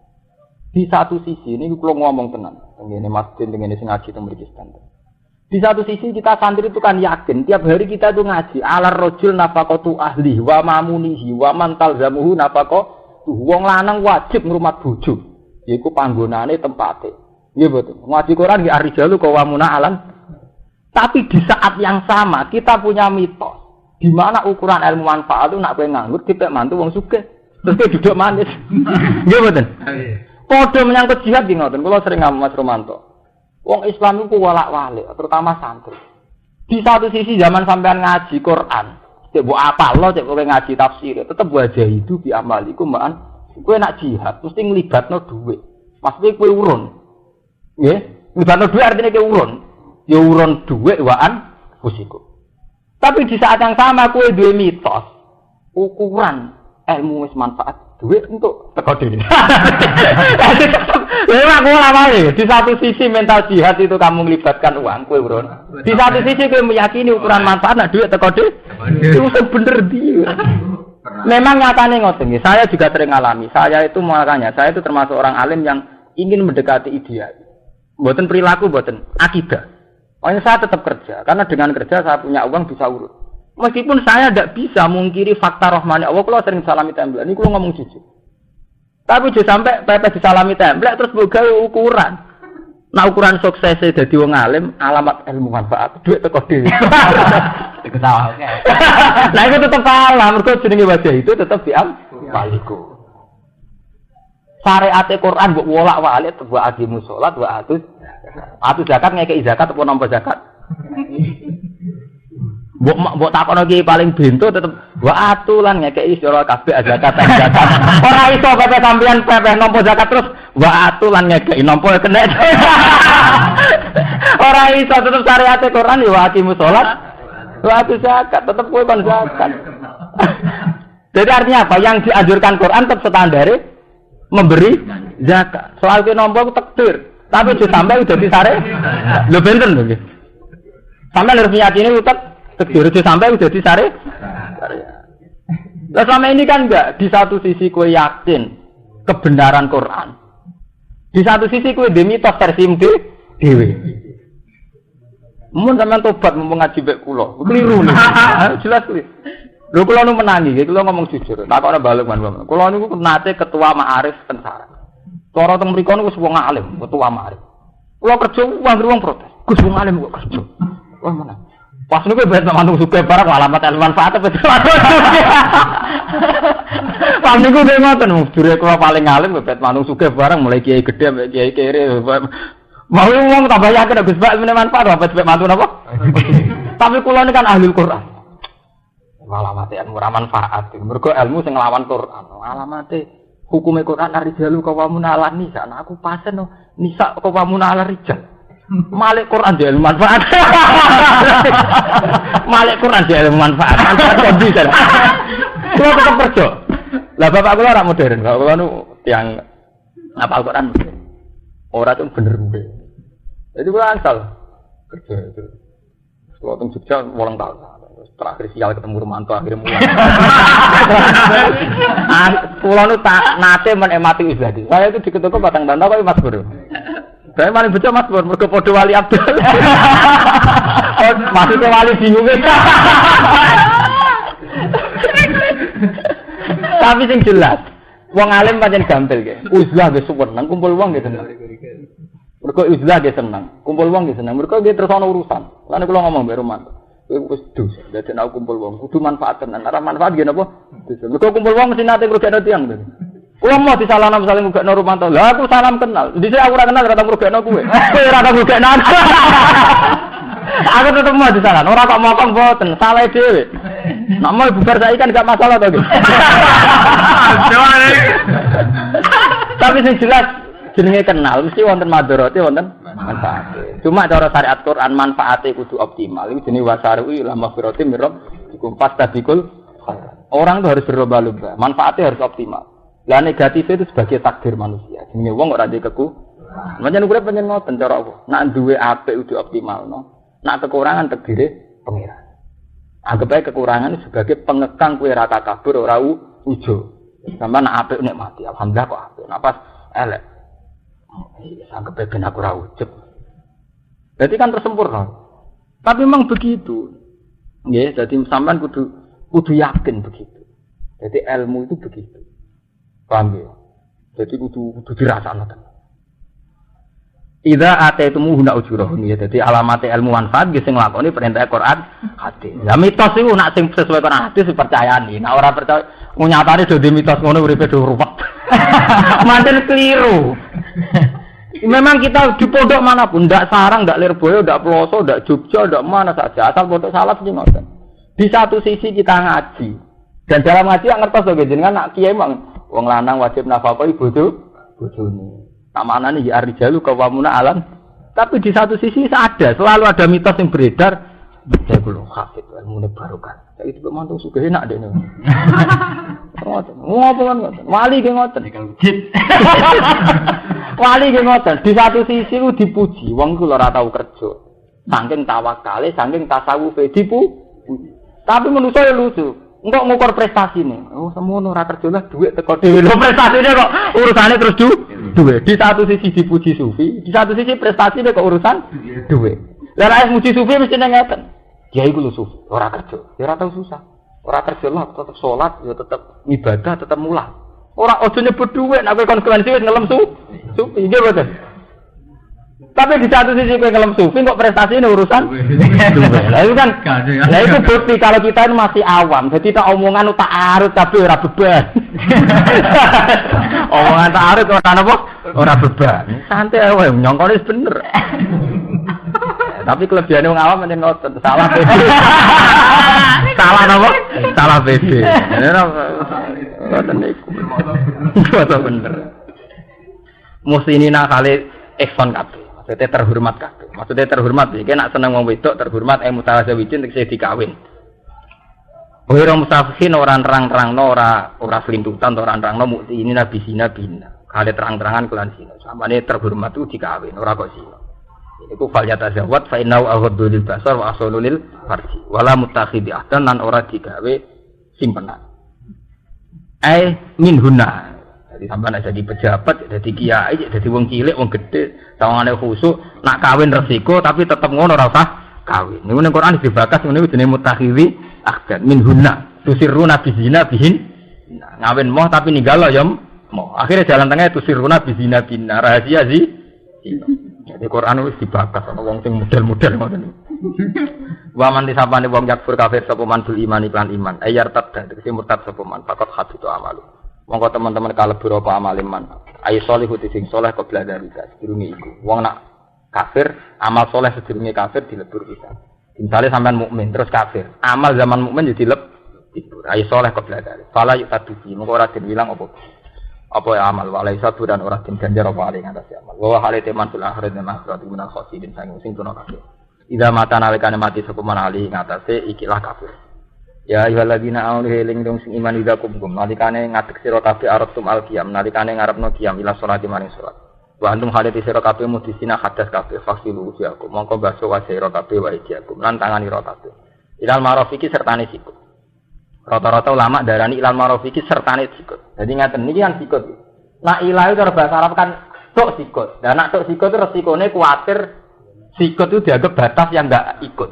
Di satu sisi ini kula ngomong tenan, ngene masjid ngene sing ngaji teng mriki standar. Di satu sisi kita santri itu kan yakin tiap hari kita itu ngaji alar rajul nafaqatu ahli wa mamunihi wa man talzamuhu nafaqatu wong lanang wajib ngrumat bojo. Iku panggonane tempate. Nggih mboten. Ngaji Quran nggih arijalu qawamuna alan. Tapi di saat yang sama kita punya mitos di mana ukuran ilmu manfaat itu nak kowe nganggur dipek mantu wong sugih. Terus kowe duduk manis. Nggih mboten? Padha menyangkut jihad nggih ngoten. Kula sering ngomong Mas Romanto. Wong Islam iku walak-walik, terutama santri. Di satu sisi zaman sampean ngaji Quran, cek mbok apalno cek kowe ngaji tafsir, tetep wajah itu bi amaliku maan. Kowe nak jihad mesti nglibatno dhuwit. Maksudnya kowe urun. Nggih, nglibatno dhuwit artinya kowe urun. Ya urun dhuwit waan fusiku. Tapi di saat yang sama kowe duwe mitos ukuran ilmu wis manfaat duit untuk teko dhewe. Memang aku lamae. Di satu sisi mental jihad itu kamu melibatkan uang kowe urun. Di satu sisi kowe meyakini ukuran manfaat nak duit teko dhewe. Itu bener dia. Memang nyatane ngoten nggih. Saya juga sering ngalami. Saya itu makanya saya itu termasuk orang alim yang ingin mendekati ideal. Mboten perilaku, mboten akidah. Makanya saya tetap kerja karena dengan kerja saya punya uang bisa urut. Meskipun saya tidak bisa mungkiri fakta rahmani Allah, kalau sering salami template, ini kalau ngomong jujur. Tapi juga sampai pepes disalami template terus boga ukuran. Nah ukuran suksesnya jadi wong alim, alamat ilmu manfaat, duit teko dhewe.
Iku salah oke.
Nah itu tetap salah, mergo jenenge wajah itu tetap baliku. Syariat Quran mbok wolak-walik buat agimu salat, buat atus zakat ngekeki zakat apa nampa zakat. Mbok takono iki paling bento tetep wa atulan ngekeki sira kabeh zakat. Ora iso pepe sampean pepe nampa zakat terus wa atulan ngekeki nampa kena. Ora iso tetep syariat Quran ya wa agimu salat, wa atus zakat tetep kowe kon zakat. Jadi artinya apa? Yang dianjurkan Quran tetap standare memberi zakat. Soal ki nampa ku takdir. Tapi sudah sampai udah disare, lo benten loh, sampai harus meyakini utak takdir sudah sampai udah disare. Nah selama ini kan enggak di satu sisi kue yakin kebenaran Quran, di satu sisi kue demi mitos versi dewi. Mun sampean tobat mau ngaji bek kula, keliru nih, jelas keliru. Lho kula nu menangi, kula ngomong jujur, tak kok balik man. Kula niku nate ketua Ma'arif Tensara. Cara teng mriku niku wis wong alim, ketua Ma'arif. Kula kerja wong protes. Gus wong alim kok kerja. Wah mana? Pas niku bet mantung suke barang alamat ilmu manfaat apa betul. Pas niku dhewe ngoten, jure kula paling alim bet mantung suke barang mulai kiai gedhe sampai kiai kere. Mau wong tambah yakin Gus Bak meneh manfaat apa bet mantung napa? Tapi kula ini kan ahli Quran. Alamate ilmu ora manfaat. Mergo ilmu sing nglawan Quran. Alamate hukume Quran arijalu kawamun ala nisa. Nah aku pasen no nisa kawamun ala rijal. Malik Quran dia ilmu manfaat. Malik Quran dia ilmu manfaat. Manfaat kok bisa. Kulo tetep kerja. Lah bapak kula ora modern. Bapak kula nu yang hafal Quran. Ora tuh bener bener. Jadi kula asal kerja itu. Kulo teng Jogja 8 tahun. Terakhir sial ketemu Romanto akhirnya mulai. Kulo nu tak nate menikmati ibadah. Saya itu diketuk batang bantah kok Mas Bro. Saya paling betul Mas Bro, mergo padha wali Abdul. Oh, maksudnya wali bingung. Tapi sing jelas, wong alim pancen gampil ge. Uzlah ge seneng kumpul wong ge seneng. Mergo uzlah ge seneng, kumpul wong ge seneng. Mergo ge terus ana urusan. Lan kula ngomong mbek Romanto. Wis dus, dadi aku kumpul wong kudu manfaat tenan. Ora manfaat nggih napa? Mergo kumpul wong mesti nate ngrugekno tiyang. Kulo mau disalahno misalnya ngrugekno Romanto. Lah aku salam kenal. Dhisik aku ora kenal ora tau ngrugekno kowe. Kowe ora tau ngrugekno. Aku tetep mau disalahno. Ora kok mokong mboten, salah dhewe. Nek mau bubar saiki kan gak masalah to, Gus. Tapi sing jelas jenenge kenal mesti wonten madharate wonten manfaat. Cuma cara syariat Quran manfaate kudu optimal. Iki jenenge wasaru ila maghfiratin mir rabbikum fastabikul. Orang itu harus berlomba-lomba. Manfaatnya harus optimal. Lah negatifnya itu sebagai takdir manusia. Jenenge wong ora ndek keku. Pancen urip pancen ngoten cara apa? Nak duwe apik kudu optimal, no. Nak kekurangan takdire pengira. Anggap ae kekurangan sebagai pengekang kowe ra takabur ora ujo. Sampe nak apik nikmati. Alhamdulillah kok apik. Nak pas elek anggap aja ben aku ora ujub. Berarti kan tersempurna. Tapi memang begitu. Nggih, jadi sampean kudu yakin begitu. Jadi ilmu itu begitu. Paham ya? Jadi kudu dirasakno tenan. Idza ataytumuhunna ujurahun ya dadi alamate ilmu manfaat ge sing nglakoni perintah Quran hadis. Lah mitos iku nak sing sesuai Quran hadis dipercayani. Nek ora percaya nyatane do mitos ngono uripe do ruwet. Manten keliru. Memang kita di pondok manapun, ndak Sarang, ndak Lirboyo, ndak Ploso, ndak Jogja, ndak mana saja, asal pondok salaf sing ngoten. Di satu sisi kita ngaji. Dan dalam ngaji yang ngertos lho jenengan nak kiai mang wong lanang wajib nafkah bojone. Namanya ya arijalu kawamuna alam. Tapi di satu sisi selalu ada mitos yang beredar. Saya belum hafid, ilmu barokah. Saya itu mantung suka enak deh. Ngopo kan ngoten. Wali ge ngoten. Wali ge ngoten. Di satu sisi ku dipuji, wong ku ora tau kerja. Saking tawakale, saking tasawufe dipuji. Tapi manusa ya lucu. Enggak ngukur prestasine. Oh, semono ora kerja lah dhuwit teko dhewe. Lho prestasine kok urusane terus duwe. Di satu sisi dipuji sufi, di satu sisi prestasi kok urusan duwe. Lah nek muji sufi mesti ngeten. Dia iku lho sufi, ora kerja, ya ora tau susah. Ora kerja lah tetep salat, ya tetep ibadah, tetep mulah. Ora aja nyebut duwe nek kowe konsekuensi wis ngelem sufi, nggih boten. Tapi di satu sisi kowe ngelem sufi kok prestasine urusan duwe. Lah itu kan lah itu bukti kalau kita ini masih awam. Jadi tak omongan tak arut tapi ora beban. Omongan tak arut ora napa? Ora beban. Santai wae nyongkone wis bener. Tapi kelebihane wong awam meneh ngoten, salah PD. Salah napa? Salah PD. Ngoten niku. Ngoten bener. Muslimina kali ihsan kabeh. Maksudnya terhormat kabeh. Maksudnya terhormat iki nek seneng wong wedok terhormat mutazawijin tegese dikawin. Ora musafihin ora nerang-nerangno ora selintutan ora nerangno mukti ini nabi zina bina. Kale terang-terangan kelan zina. Samane terhormat itu dikawin ora kok zina. Iku fal yatazawwad fa innahu aghaddu lil basar wa asulu lil farji. Wala mutakhidhi ahdan lan ora digawe simpenan. Min hunna. Jadi sampean jadi pejabat, jadi kiai, jadi wong cilik, wong gede, sawangane khusuk, nak kawin resiko tapi tetep ngono ora usah kawin. Niku ning Quran dibakas ngene jenenge mutakhidhi ahdan min hunna. Tusirruna bizina bihin. Ngawin moh tapi ninggalo ya moh. Akhirnya jalan tengah tusirruna bizina binna rahasia sih. Jadi Quran wis dibakas ana wong sing model-model ngoten. Wa man disapane wong yakfur kafir sapa man bil iman iklan iman. Ayar tadda tegese murtad sapa man fakot habitu amalu. Monggo teman-teman kalebur apa amal iman. Ayo salihu sing saleh kobla dari sedurunge iku. Wong nak kafir, amal saleh sedurunge kafir dilebur bisa. Misale sampean mukmin terus kafir, amal zaman mukmin yo dilebur. Ayo saleh kobla dari. Fala yutadubi monggo ora dibilang apa ya amal walai satu dan orang tim ganjar apa aling atas amal. Bahwa hal itu mantul akhirat memang berarti guna khosidin sang sing tuna kafir. Ida mata nalikane mati sepuman ali ngatasé ikilah kafir. Ya ayyuhalladzina amanu heling dong sing iman ida kumkum nalikane ngadeg sira kabeh aratum alqiyam nalikane ngarepno qiyam ila sholati maring salat. Wa antum halati sira kabeh mudhisina hadas kabeh fasilu usiakum mongko baso wa sira kabeh wa ijakum lan tangani ira kabeh. Ilal marafiki sertane sikut. Rata-rata ulama darani ilal marafiki sertane sikut. Jadi ngaten niki kan sikut. Nak ilah itu bahasa Arab kan tok sikut. Dan nak tok sikut itu resikone kuatir sikut itu dianggap batas yang enggak ikut.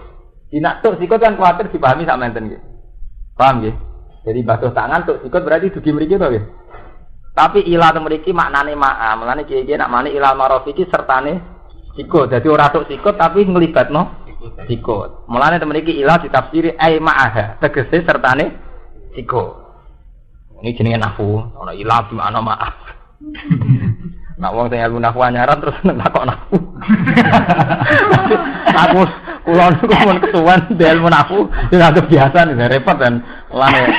Di nak tok sikut kan kuatir dipahami sak menten nggih. Paham nggih? Jadi basuh tangan tok sikut berarti dugi mriki to nggih. Tapi ilah te mriki maknane ma'a. Mulane kiye-kiye nak mani ilal marafiki sertane sikut. Jadi ora tok sikut tapi nglibatno sikut. Mulane te mriki ilah ditafsiri ai ma'aha. Tegese sertane sikut. Ini jenenge nahwu, ana ilah di makna maaf. Nak wong sing ilmu nahwu anyaran terus nakok nahwu. Aku kula niku mun kesuwen ilmu nahwu dianggap biasa nih repot dan lane.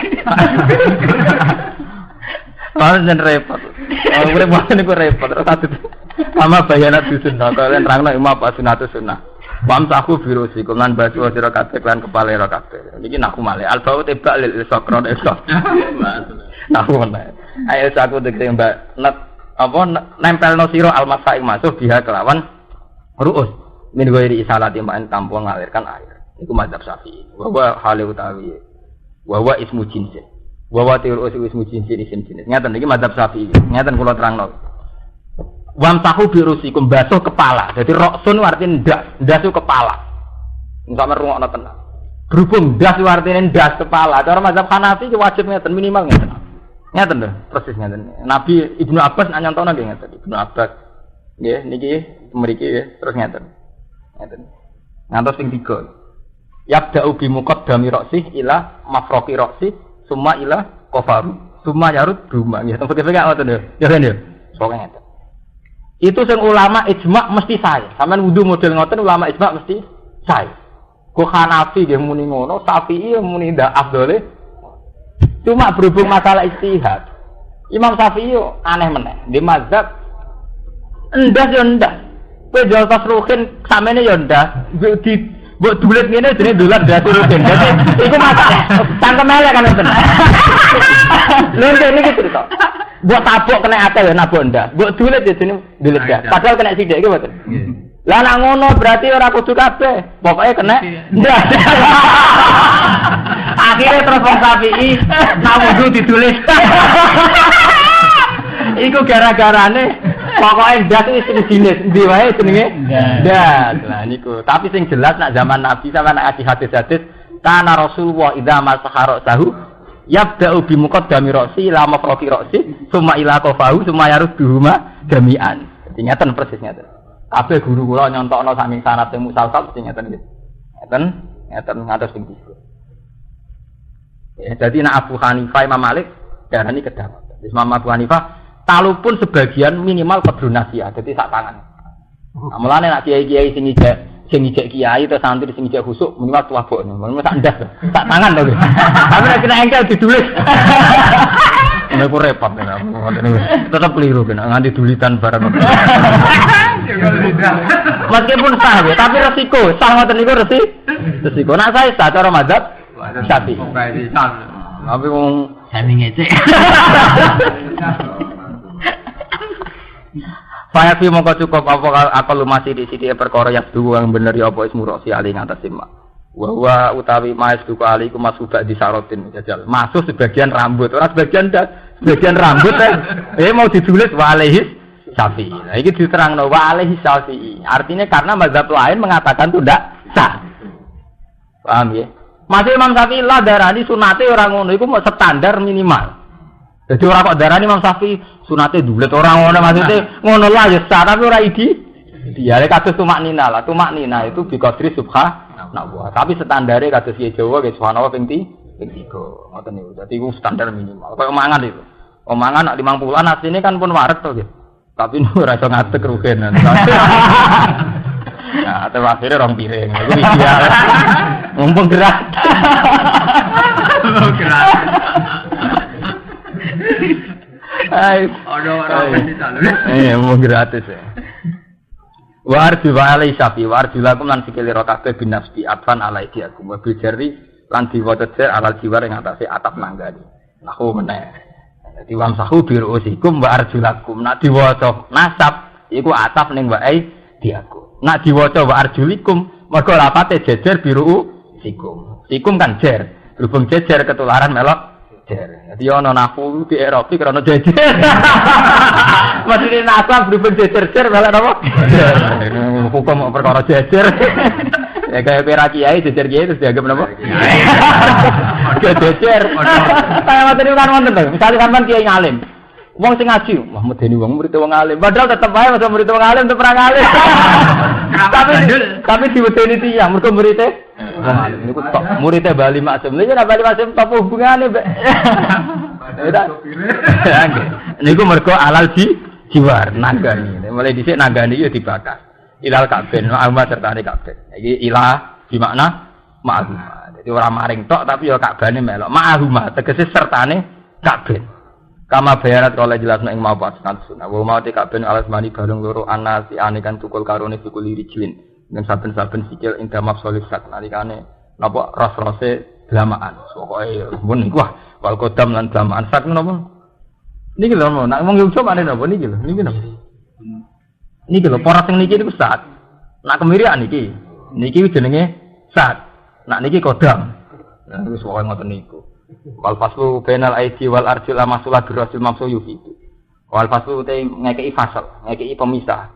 Paling repot. Urip wae niku repot terus adut. Sama bayanat sunnah kalian nerangno imam apa sunnatus sunnah. Pam saku virusi kuman baju sira kabeh lan kepala ira kabeh. Niki nahwu male albau tebak lil sokron esok. Nahwu meneh. Ayo saku tegese mbak nempelno sira almasa ing masuk biha kelawan ruus. Min ghairi isalati ma'an tanpa ngalirkan air. Iku mazhab Syafi'i. Wa hale utawi. Wa ismu jinsin. Wa tiurus ismu jinsin isim jenis. Ngaten iki mazhab Syafi'i. Ngaten kula terangno. Wamsahu birusikum basuh kepala. Jadi roksun artinya ndas itu kepala. Enggak merungokno tenan. Berhubung ndas artinya ndas kepala. Cara mazhab Hanafi wajib ngeten minimal ngeten. Ngeten lho, persis ngeten. Nabi Ibnu Abbas nyantono nggih ngeten. Ibnu Abbas Nggih, niki mriki terus ngeten. Ngantos ping 3. Yabda'u bi muqaddami ra'si ila mafraqi ra'si summa ila qafaru summa yarud duma nggih. Tempat iki ngoten lho. Ya kan ya. Pokoke ngeten. Itu sing ulama ijma mesti sae. Sampeyan wudu model ngoten ulama ijma mesti sae. Kok Hanafi nggih muni ngono, Syafi'i muni ndak afdole. Cuma berhubung masalah ijtihad. Imam Syafi'i aneh meneh. Di mazhab endas yo endas. Kowe jual tas ruhin samene yo endas. Mbok dulit ngene jenenge dolan dadi ruhin. Dadi iku masalah. Cangkem elek kan ngoten. Lha niki cerita. Mbok tabok kena ate yo nabok endas. Mbok dulit yo jenenge dulit gas. Padahal kena sithik iki mboten. Lah nek ngono berarti ora kudu kabeh. Pokoke kena endas. Akhirnya terus wong Syafi'i nawudu ditulis. Iku gara-garane pokoke ndas iki sing jenis ndi wae jenenge ndas. Lah niku, tapi sing jelas nak zaman Nabi sama nak hadis-hadis kana Rasulullah idza masahara sahu yabda'u bi muqaddami ra'si la mafraqi ra'si summa ila qafahu summa yarudduhuma jami'an. Dadi ngeten persis ngeten. Kabeh guru kula nyontokno saking sanate musalsal mesti ngeten nggih. Ngeten ngatos ping 3. Ya, jadi nak Abu Hanifah Imam Malik darani kedawat. Imam Abu Hanifah talupun sebagian minimal kedonasi ya, jadi sak tangan. Nah, mulane nak kiai-kiai sing ijek kiai atau santri sing ijek khusuk minimal tuwabok. Minimal sak ndas, sak tangan to. Tapi nek kena engkel ditulis. Nek ku repot nek ngoten niku. Tetep keliru kena nganti dulitan barang. Meskipun sah ya, tapi resiko. Sah ngoten niku resiko. Nak saya sah cara mazhab Syafi'i. Tapi wong
sami ngecek.
Faya fi mongko cukup apa akal masih di sini perkara yang dua yang bener ya apa ismu roksi ali ngatas simak. Wa utawi maes duka ali ku masubak di sarotin jajal. Masuk sebagian rambut, ora sebagian sebagian rambut mau ditulis wa alaihis Syafi'i. Nah iki diterangno wa alaihis Syafi'i. Artinya karena mazhab lain mengatakan itu ndak sah. Paham ya? Masih Imam Syafi'i lah darani sunate orang ngono iku mau standar minimal. Jadi orang kok darani Imam Syafi'i sunate dulet orang ngono maksudnya ngono lah ya sah tapi ora dia kados tumak nina lah. Tumak nina itu bi qadri subhanallah. Tapi standare kados ye Jawa ge subhanallah ping 3 ngoten niku. Dadi iku standar minimal. Kayak omangan itu. Omangan nak 50-an asline kan pun wareg to nggih. Tapi ora iso ngadeg rugenan. Nah, atau akhirnya orang piring, itu ideal. Mumpung gerak. Gerak. Orang di sana. Mumpung gratis ya. Warju alai sapi, warju lakum lan sikile rokabe binafsi advan alai diakum. Wabil jari lan diwatejer alal jiwar yang atasnya atap nanggani. Nahu meneh. Jadi wamsahu biru usikum warju lakum. Nak diwacok nasab, iku atap neng wae diakum. Nak diwaca wa arjulikum mergo lapate jejer biru sikum. Sikum kan jer. Berhubung jejer ketularan melok jer. Dadi ana nafu di Eropa krana jejer. Maksudnya nasab berhubung jejer melok napa? Hukum perkara jejer. Ya kaya pira kiai jejer kiai terus dianggap napa? Jejer. Kaya materi kan wonten to. Misale sampean kiai ngalim. Wong sing ngaji, wah medeni wong murid wong alim. Padahal tetep wae masa murid wong alim tetep ora alim. Tapi diwedeni tiyang mergo murite wong alim niku tok. Murite Bali Maksum. Lha nek Bali Maksum apa hubungane, Mbak? Niku mergo alal jiwar nagani. Mulai dhisik nagani yo dibakar. Ilal kabeh Muhammad sertane kabeh. Iki ilah di makna ma'huma. Dadi ora maring tok tapi yo kabehane melok. Ma'huma tegese sertane kabeh. Kama bayarat kalau jelas ing mau paskan sunah. Wa mau kabeh alas mani bareng loro anasi ane kan tukul karone fikul rijlin. Dan saben-saben sikil ing damap solisat nalikane napa ras-rase dlamaan. Pokoke mun iku wal kodam lan dlamaan sak napa. Niki lho nak wong yo coba napa niki lho. Niki lho poros sing niki niku sat. Nak kemirian niki. Niki jenenge sat. Nak niki kodam. Nah wis pokoke ngoten niku. Wal faslu bainal aidi wal arjul amasulah birasul mamsu yufidu. Wal faslu te ngekeki fasal, ngekeki pemisah.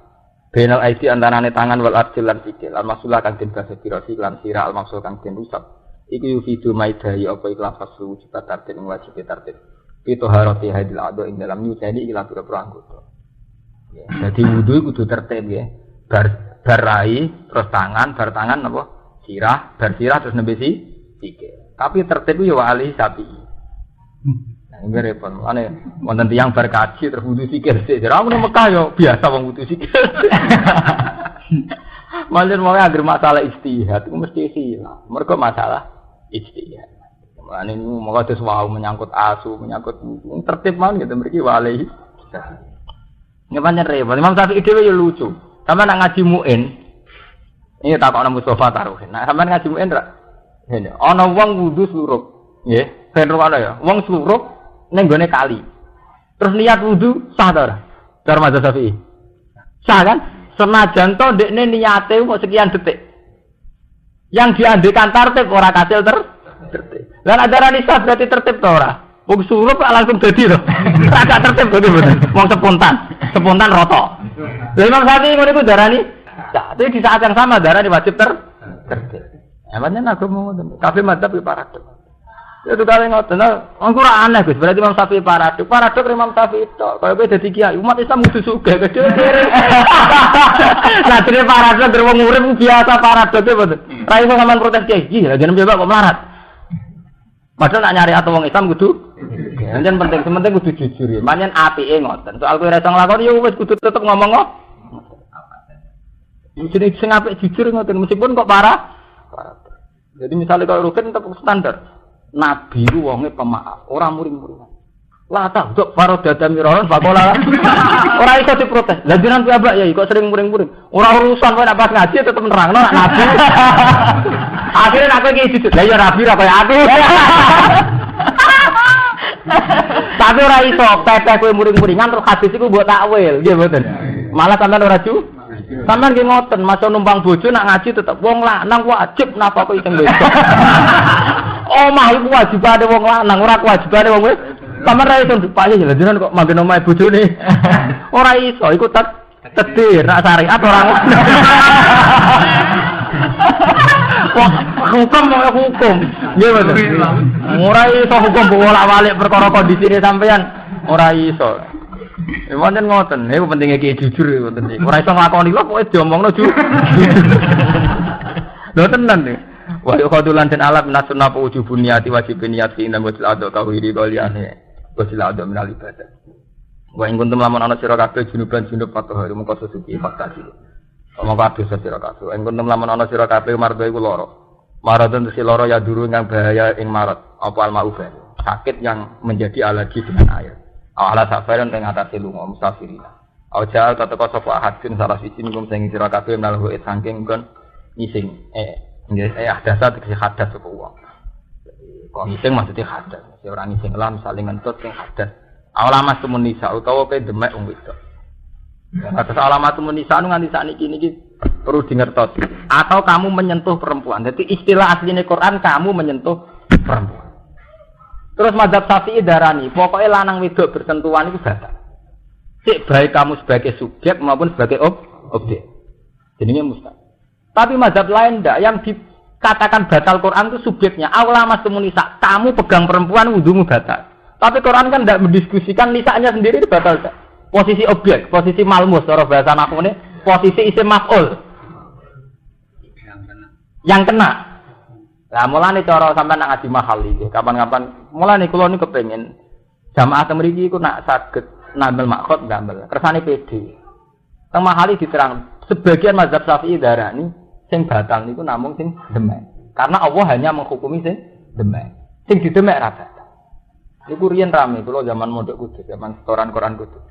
Bainal aidi antarane tangan wal arjul lan sikil. Al masulah kang den basa birasi lan sira al mamsu kang den usap. Iku yufidu maidai apa iku faslu wujud tartib ing wajib tartib. Itu harati hadil ado ing dalam nyuceni ila pira-pira anggota. Jadi wudu kudu tertib ya. Bar rai, terus tangan, bar tangan apa? Sirah, bar sirah terus nembe sikil. Tapi tertib yo wali sapi. Nah, ini repot. Ane wonten tiyang bar kaji terus wudu sikil sik. Ora ngono Mekah yo biasa wong wudu sikil. Malah mau agar masalah istihad itu mesti hilang. Mereka masalah istihad. Ini mau terus wow menyangkut asu, menyangkut tertib man gitu mereka wali. Ini banyak repot. Imam Syafi'i itu ya lucu. Sama nak ngaji muin. Ini tak kau Mustafa taruhin. Nah sama ngaji muin tak. Ini. Ono wong wudu surup. Ya. Bener ada ya. Wong surup nenggone kali. Terus niat wudu sah tak? Cara mazhab Syafi'i. Sah kan? Senajan to ndekne niate kok sekian detik. Yang diandekan tertib ora kasil tertib. Lan ajaran Islam berarti tertib to ora? Wong surup langsung dadi to. Agak tertib to bener. Wong spontan roto. Lha Imam Syafi'i ngono iku darani. Tapi di saat yang sama darani wajib tertib. Emangnya agama ngoten. Kabeh madzhab paradok. Itu kali ngoten. Engko ora aneh Gus. Berarti Imam Syafi'i paradok. Paradok Imam Syafi'i tok. Kaya kowe dadi kiai, umat Islam kudu sugih. Lah dene paradok der wong urip biasa paradok e mboten. Ra iso sampean protes kiai. Iki lha jeneng kok melarat. Padahal nak nyari atau wong Islam kudu. Yang penting sementing kudu jujur ya. Manyen apike ngoten. Soal kowe ra iso nglakoni ya wis kudu tetep ngomong kok. Jadi sing apik jujur ngoten meskipun kok parah. Jadi misalnya kalau rugen tetap standar. Nabi itu wonge pemaaf, orang muring-muringan. Lah tak dok paro dada miroron bakola. Ora iso diprotes. Lah jenengan piyambak ya kok sering muring-muring. Ora urusan kowe nek pas ngaji tetep nerangno nek nabi. Akhirnya aku iki jujur. Lah ya nabi ra kaya aku. Tapi ora iso pepeh kowe muring-muringan terus hadis iku mbok takwil, nggih mboten. Malah sampean ora sampean nggih ngoten, maca numpang bojo nak ngaji tetep wong lanang wajib napa kok iseng besok. Omah iku wajibane wong lanang, ora kewajibane wong wis. Sampeyan ra iso dipayu lha jenengan kok manggen omahe bojone. Ora iso, iku tedir nak syariat ora ngono. Wah, hukum. Nggih betul. Ora iso hukum bolak-balik perkara kondisine sampeyan. Ora iso. Wonten ngoten, niku pentinge ki jujur ngoten iki. Ora iso nglakoni kok pokoke diomongno jujur. Lho tenan iki. Wa yuqadulan den alat nasunna pa wujubun niati wajibin niat fi inna wajil adha tauhidi qaliane. Wajil adha minal ibadah. Wa ing kuntum lamun ana sira kabeh junub patuh mengko suci fakta iki. Omong kabeh sira kabeh. Ing kuntum lamun ana sira kabeh mardo iku lara. Maradun si lara ya duru kang bahaya ing marat. Apa al-ma'uban. Sakit yang menjadi alergi dengan air. Ala safaran teng atase lunga musafirina. Aja tetep sapa ahadin salah siji niku sing sira kabeh menawa saking kon ngising. Nggih, hadas tegese hadas sapa wong. Kok ngising maksudnya hadas. Si ora ngising lah misalnya ngentut sing hadas. Alamat tumunisa utawa kowe demek wong wedok. Atas alamat tumunisa nu nganti sakniki niki perlu dingertos. Atau kamu menyentuh perempuan. Jadi istilah aslinya Quran kamu menyentuh perempuan. Terus mazhab Syafi'i darani, pokoknya lanang wedok bersentuhan itu batal. Cek baik kamu sebagai subjek maupun sebagai objek. Jadinya mustahil. Tapi mazhab lain ndak, yang dikatakan batal Quran itu subjeknya. Aula mastumun nisa, kamu pegang perempuan wudumu batal. Tapi Quran kan ndak mendiskusikan nisanya sendiri itu batal. Posisi objek, posisi malmus, cara bahasa nahwu ini, posisi isim maf'ul. Yang kena. Lah mulane cara sampean nak ngaji mahal iki, kapan-kapan mulane kula niku kepengin jamaah teng mriki iku nak saged nambel makhot nambel. Kersane PD. Teng mahal diterang sebagian mazhab Syafi'i darani sing batal niku namung sing demek. Karena Allah hanya menghukumi sing demek. Sing didemek ra batal. Niku riyen rame kula zaman mondok kudus, zaman setoran Quran kudus.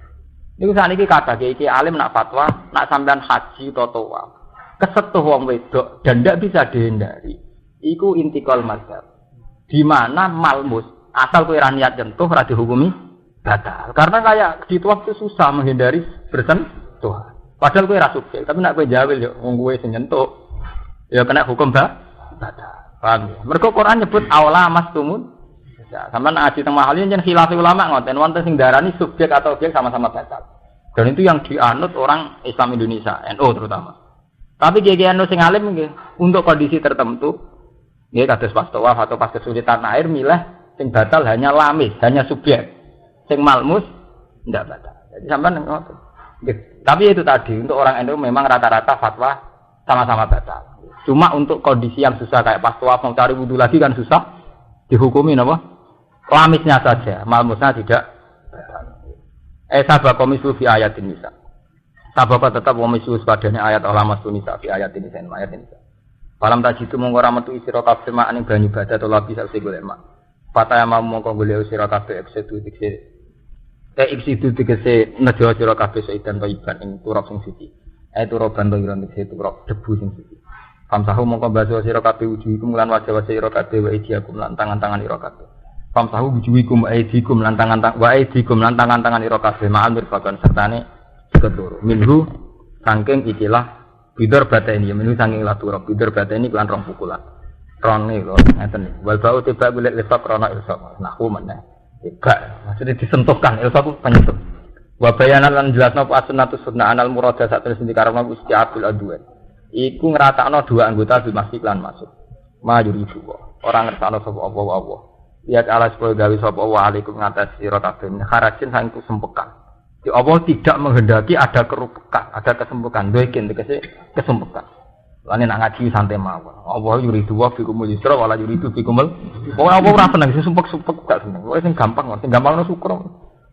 Niku sakniki kathah iki alim nak fatwa, nak sampean haji utawa kesetuh wong wedok dan ndak bisa dihindari. Iku intikal mazhab. Di mana malmus asal kowe ra niat nyentuh ra dihukumi batal. Karena kayak di waktu susah menghindari bersentuhan. Padahal kowe ra subjek, tapi nek kowe jawil yo wong kowe sing nyentuh ya kena hukum batal. Paham ya? Mergo Quran nyebut aula mastumun. Ya, sampean ngaji teng mahal yen khilaf ulama ngoten wonten sing darani subjek atau objek sama-sama batal. Dan itu yang dianut orang Islam Indonesia, NU terutama. Tapi kiai NU sing alim nggih untuk kondisi tertentu nggih kados pas tawaf atau pas kesulitan air milih sing batal hanya lamis, hanya subjek. Sing malmus ndak batal. Jadi sampean ngoten. Tapi itu tadi untuk orang NU memang rata-rata fatwa sama-sama batal. Cuma untuk kondisi yang susah kayak pas tawaf mau cari wudu lagi kan susah dihukumi apa? Lamisnya saja, malmusnya tidak. Sabab komisu fi ayatin nisa. Sabab tetap komisu padane ayat ulama sunisa fi ayatin nisa ayat nisa. Falam tajitu mongko ora metu sira kabeh mak ning banyu badat to labi sak golek mak. Fataya mau mongko golek sira kabeh eksidu dikse. Eksidu dikse nejo sira kabeh seidan toiban ing turap sing suci. Turaban to iron dikse turap debu sing suci. Famsahu mongko baso sira kabeh wujuhikum lan wajah sira kabeh wa idiakum lan tangan-tangan ira kabeh. Famsahu wujuhikum wa idikum lan tangan-tangan ira kabeh ma'al mirfaqan sertane kedoro. Minhu saking ikilah bidor bateni minhu saking ilah turap bidor bateni lan rong pukulan. Rone lho ngeten. Wal bau tiba golek lesak krana ilsa. Nahwu meneh. Tiba maksudnya disentuhkan ilsa ku penyentuh. Wa bayanan lan jelasno apa sunnatus sunnah anal murada sak terus dikarepno istiabul adwan. Iku ngeratakno dua anggota bil masjid lan masuk. Majuri dua. Orang ngertakno sapa apa. Lihat ala supaya gawe sapa wa alaikum ngatas sira kabeh kharajin sang kesempekan. Di Allah tidak menghendaki ada kerupekan, ada kesempekan. Doikin tegese kesempekan. Lane nak ngaji santai mawon. Allah yuridu wa fikumul yusra wala yuridu fikumul. Wong apa ora seneng sumpek-sumpek gak seneng. Wong sing gampang no syukur.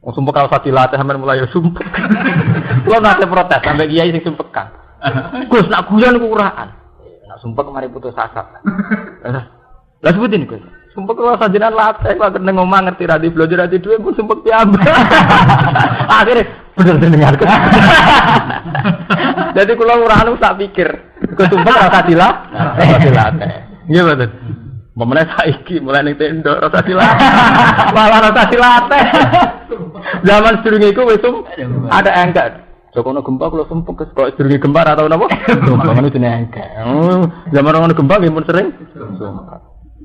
Wong sumpek kalau dilatih sampean mulai yo sumpek. Kulo nate protes sampe kiai sing sumpekan. Gus nak guyon ku uraan. Nak sumpek mari putus asa. Lah sebutin Gus. Sumpek kalau sajenan latih kok kena ngomong ngerti ra di belajar ra di duwe ku sumpek piambak. Akhire bener dengar. Jadi kula uraan tak pikir. Kok sumpek rasa dilatih. Nggih mboten. Memene saiki mulai ning tenda rasa dilatih. Malah rasa dilatih. Zaman sedurunge iku wis ada engkat. Jokono gempa kula sumpek kok sedurunge gempa ra tau napa? Ngene jenenge engkat. Zaman ono gempa nggih pun sering.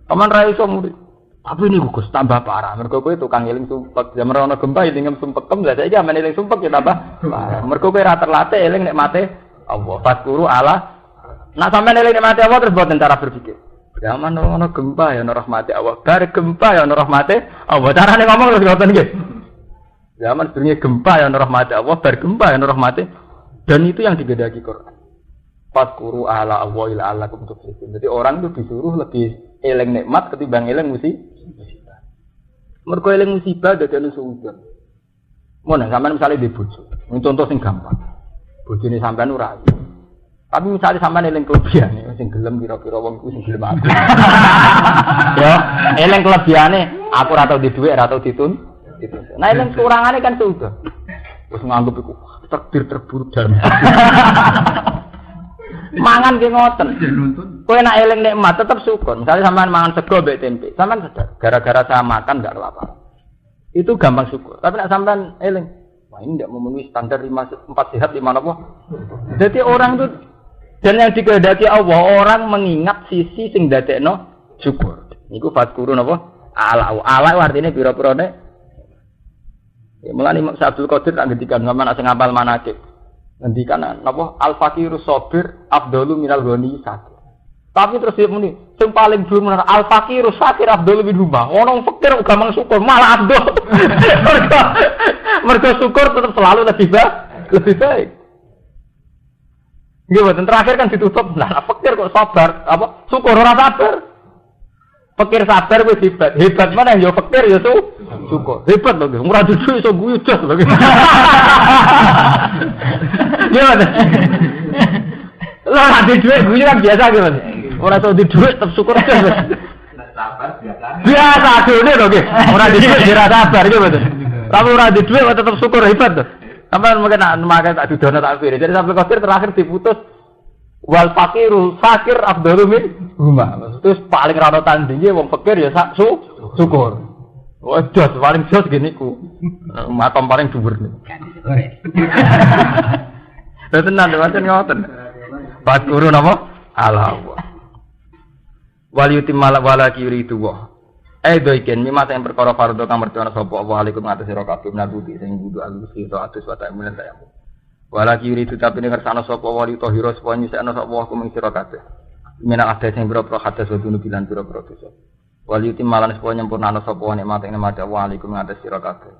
Paman ra iso murid. Tapi niku Gus tambah parah. Mergo kowe tukang eling sumpek. Zaman ono gempa eling sumpekem. Lah saiki amen eling sumpek ya tambah parah. Mergo kowe ra terlatih eling nek mate Allah. Fadkuru ala. Nak sampean eling nek mate Allah terus boten cara berpikir. Zaman ono gempa ya ono rahmate Allah. Bar gempa ya ono rahmate Allah. Carane ngomong lho ngoten nggih. Zaman sedurunge gempa ya ono rahmate Allah, bar gempa ya ono rahmate. Dan itu yang digedaki Quran. Fadkuru ala Allah ila alakum tuflihun. Jadi orang itu disuruh lebih eling nikmat ketimbang eling musibah. Mergo eling musibah dadane suudon. Mun sampean misale di bojo, contoh sing gampang. Bojone sampean ora. Tapi misale sampean eling kelebihane sing gelem kira-kira wong iku sing gelem aku. Ya, eling kelebihane aku ora tau di dhuwit, ora tau ditun. Nah eling kurangane kan suudon. Wis nganggep iku takdir terburuk dalam. Mangan ki ngoten. Kowe nek eling nikmat tetep syukur. Misale sampean mangan sego mbek tempe, sampean sadar gara-gara saya makan enggak lapar. Itu gampang syukur. Tapi nek sampean eling, wah ini enggak memenuhi standar 4 sehat 5 apa. Jadi orang itu dan yang dikehendaki Allah, orang mengingat sisi sing dadekno syukur. Niku fadkurun apa? Ala artine pira-pirane. Ya mulane Imam Abdul Qadir tak ngendikan sampean sing ngapal manakib. Ngendikan napa al-faqirus sabir afdalu minal ghani sakir. Tapi terus dia muni, sing paling dhuwur menawa al-faqirus sakir afdalu min huma. Ono fakir gampang syukur malah abdul. Mergo syukur tetap selalu lebih baik. Nggih mboten terakhir kan ditutup. Nah, fakir kok sabar, apa? Syukur ora sabar. Fakir sabar wis hebat. Hebat mana ya fakir ya syukur. Hebat lho, ora dudu iso guyu jos lho. Gimana? Lah ada duit guyu kan biasa gitu. Ora tau di duit tetep syukur aja.
Sabar biasa.
Biasa dene lho nggih. Ora di duit ora sabar gitu betul. Tapi ora di duit tetep syukur hebat tuh. Sampai mungkin makan tak dudono tak pilih. Jadi sampai kafir terakhir diputus wal fakiru fakir afdalu min huma. Terus paling rano tandinge wong fakir ya syukur. Wah, jos paling jos gini ku. Matom paling dhuwur niku. Lha tenan pancen ngoten. Fakuru napa? Allah. Wal yutimmal wala yuridu wa. Doiken mimma sing perkara fardhu kang mertana sapa Allah alaikum ngatasi sira kabeh nabuti sing kudu alusi to atus wa ta'amul tayamu. Wala yuridu tapi nek kersane sapa wali tahira sapa nyisakno sapa wa kuming sira kabeh. Mina ade sing boro-boro hadas wadune bilan boro-boro dosa. Wal yutimmal lan sapa nyempurnano sapa nikmat ing nikmat Allah alaikum ngatasi sira kabeh.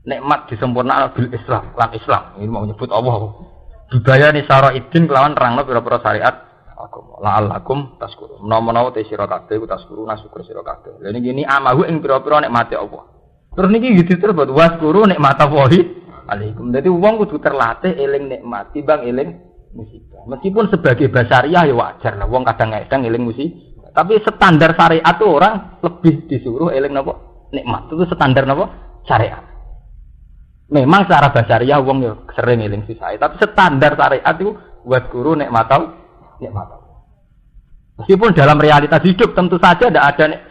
nikmat disempurnakan bil Islam, lan Islam. Ini mau nyebut Allah. Dibayani syara'idin kelawan nerangno pira-pira syariat agama. La'allakum tashkurun. Menawa te sira kabeh ku tashkuruna syukur sira kabeh. Lha niki ni amahu ing pira-pira nikmate Allah. Terus niki diterus buat waskuru nikmata wahi alaikum. Dadi wong kudu terlatih eling nikmat timbang eling musibah. Meskipun sebagai basariah ya wajar lah wong kadang-kadang eling musibah. Tapi standar syariat itu orang lebih disuruh eling napa nikmat. Itu standar napa syariat. Memang secara basariah wong yo sering eling sisai, tapi standar syariat itu buat guru nikmatau. Meskipun dalam realitas hidup tentu saja tidak ada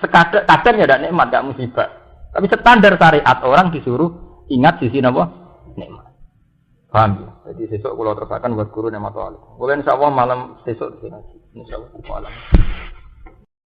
kadang ya ada nikmat, tidak musibah. Tapi standar syariat orang disuruh ingat sisi napa nikmat. Paham ya? Jadi sesuk kula terusaken buat guru nikmatau. Boleh insyaallah malam sesuk di sini. Insyaallah.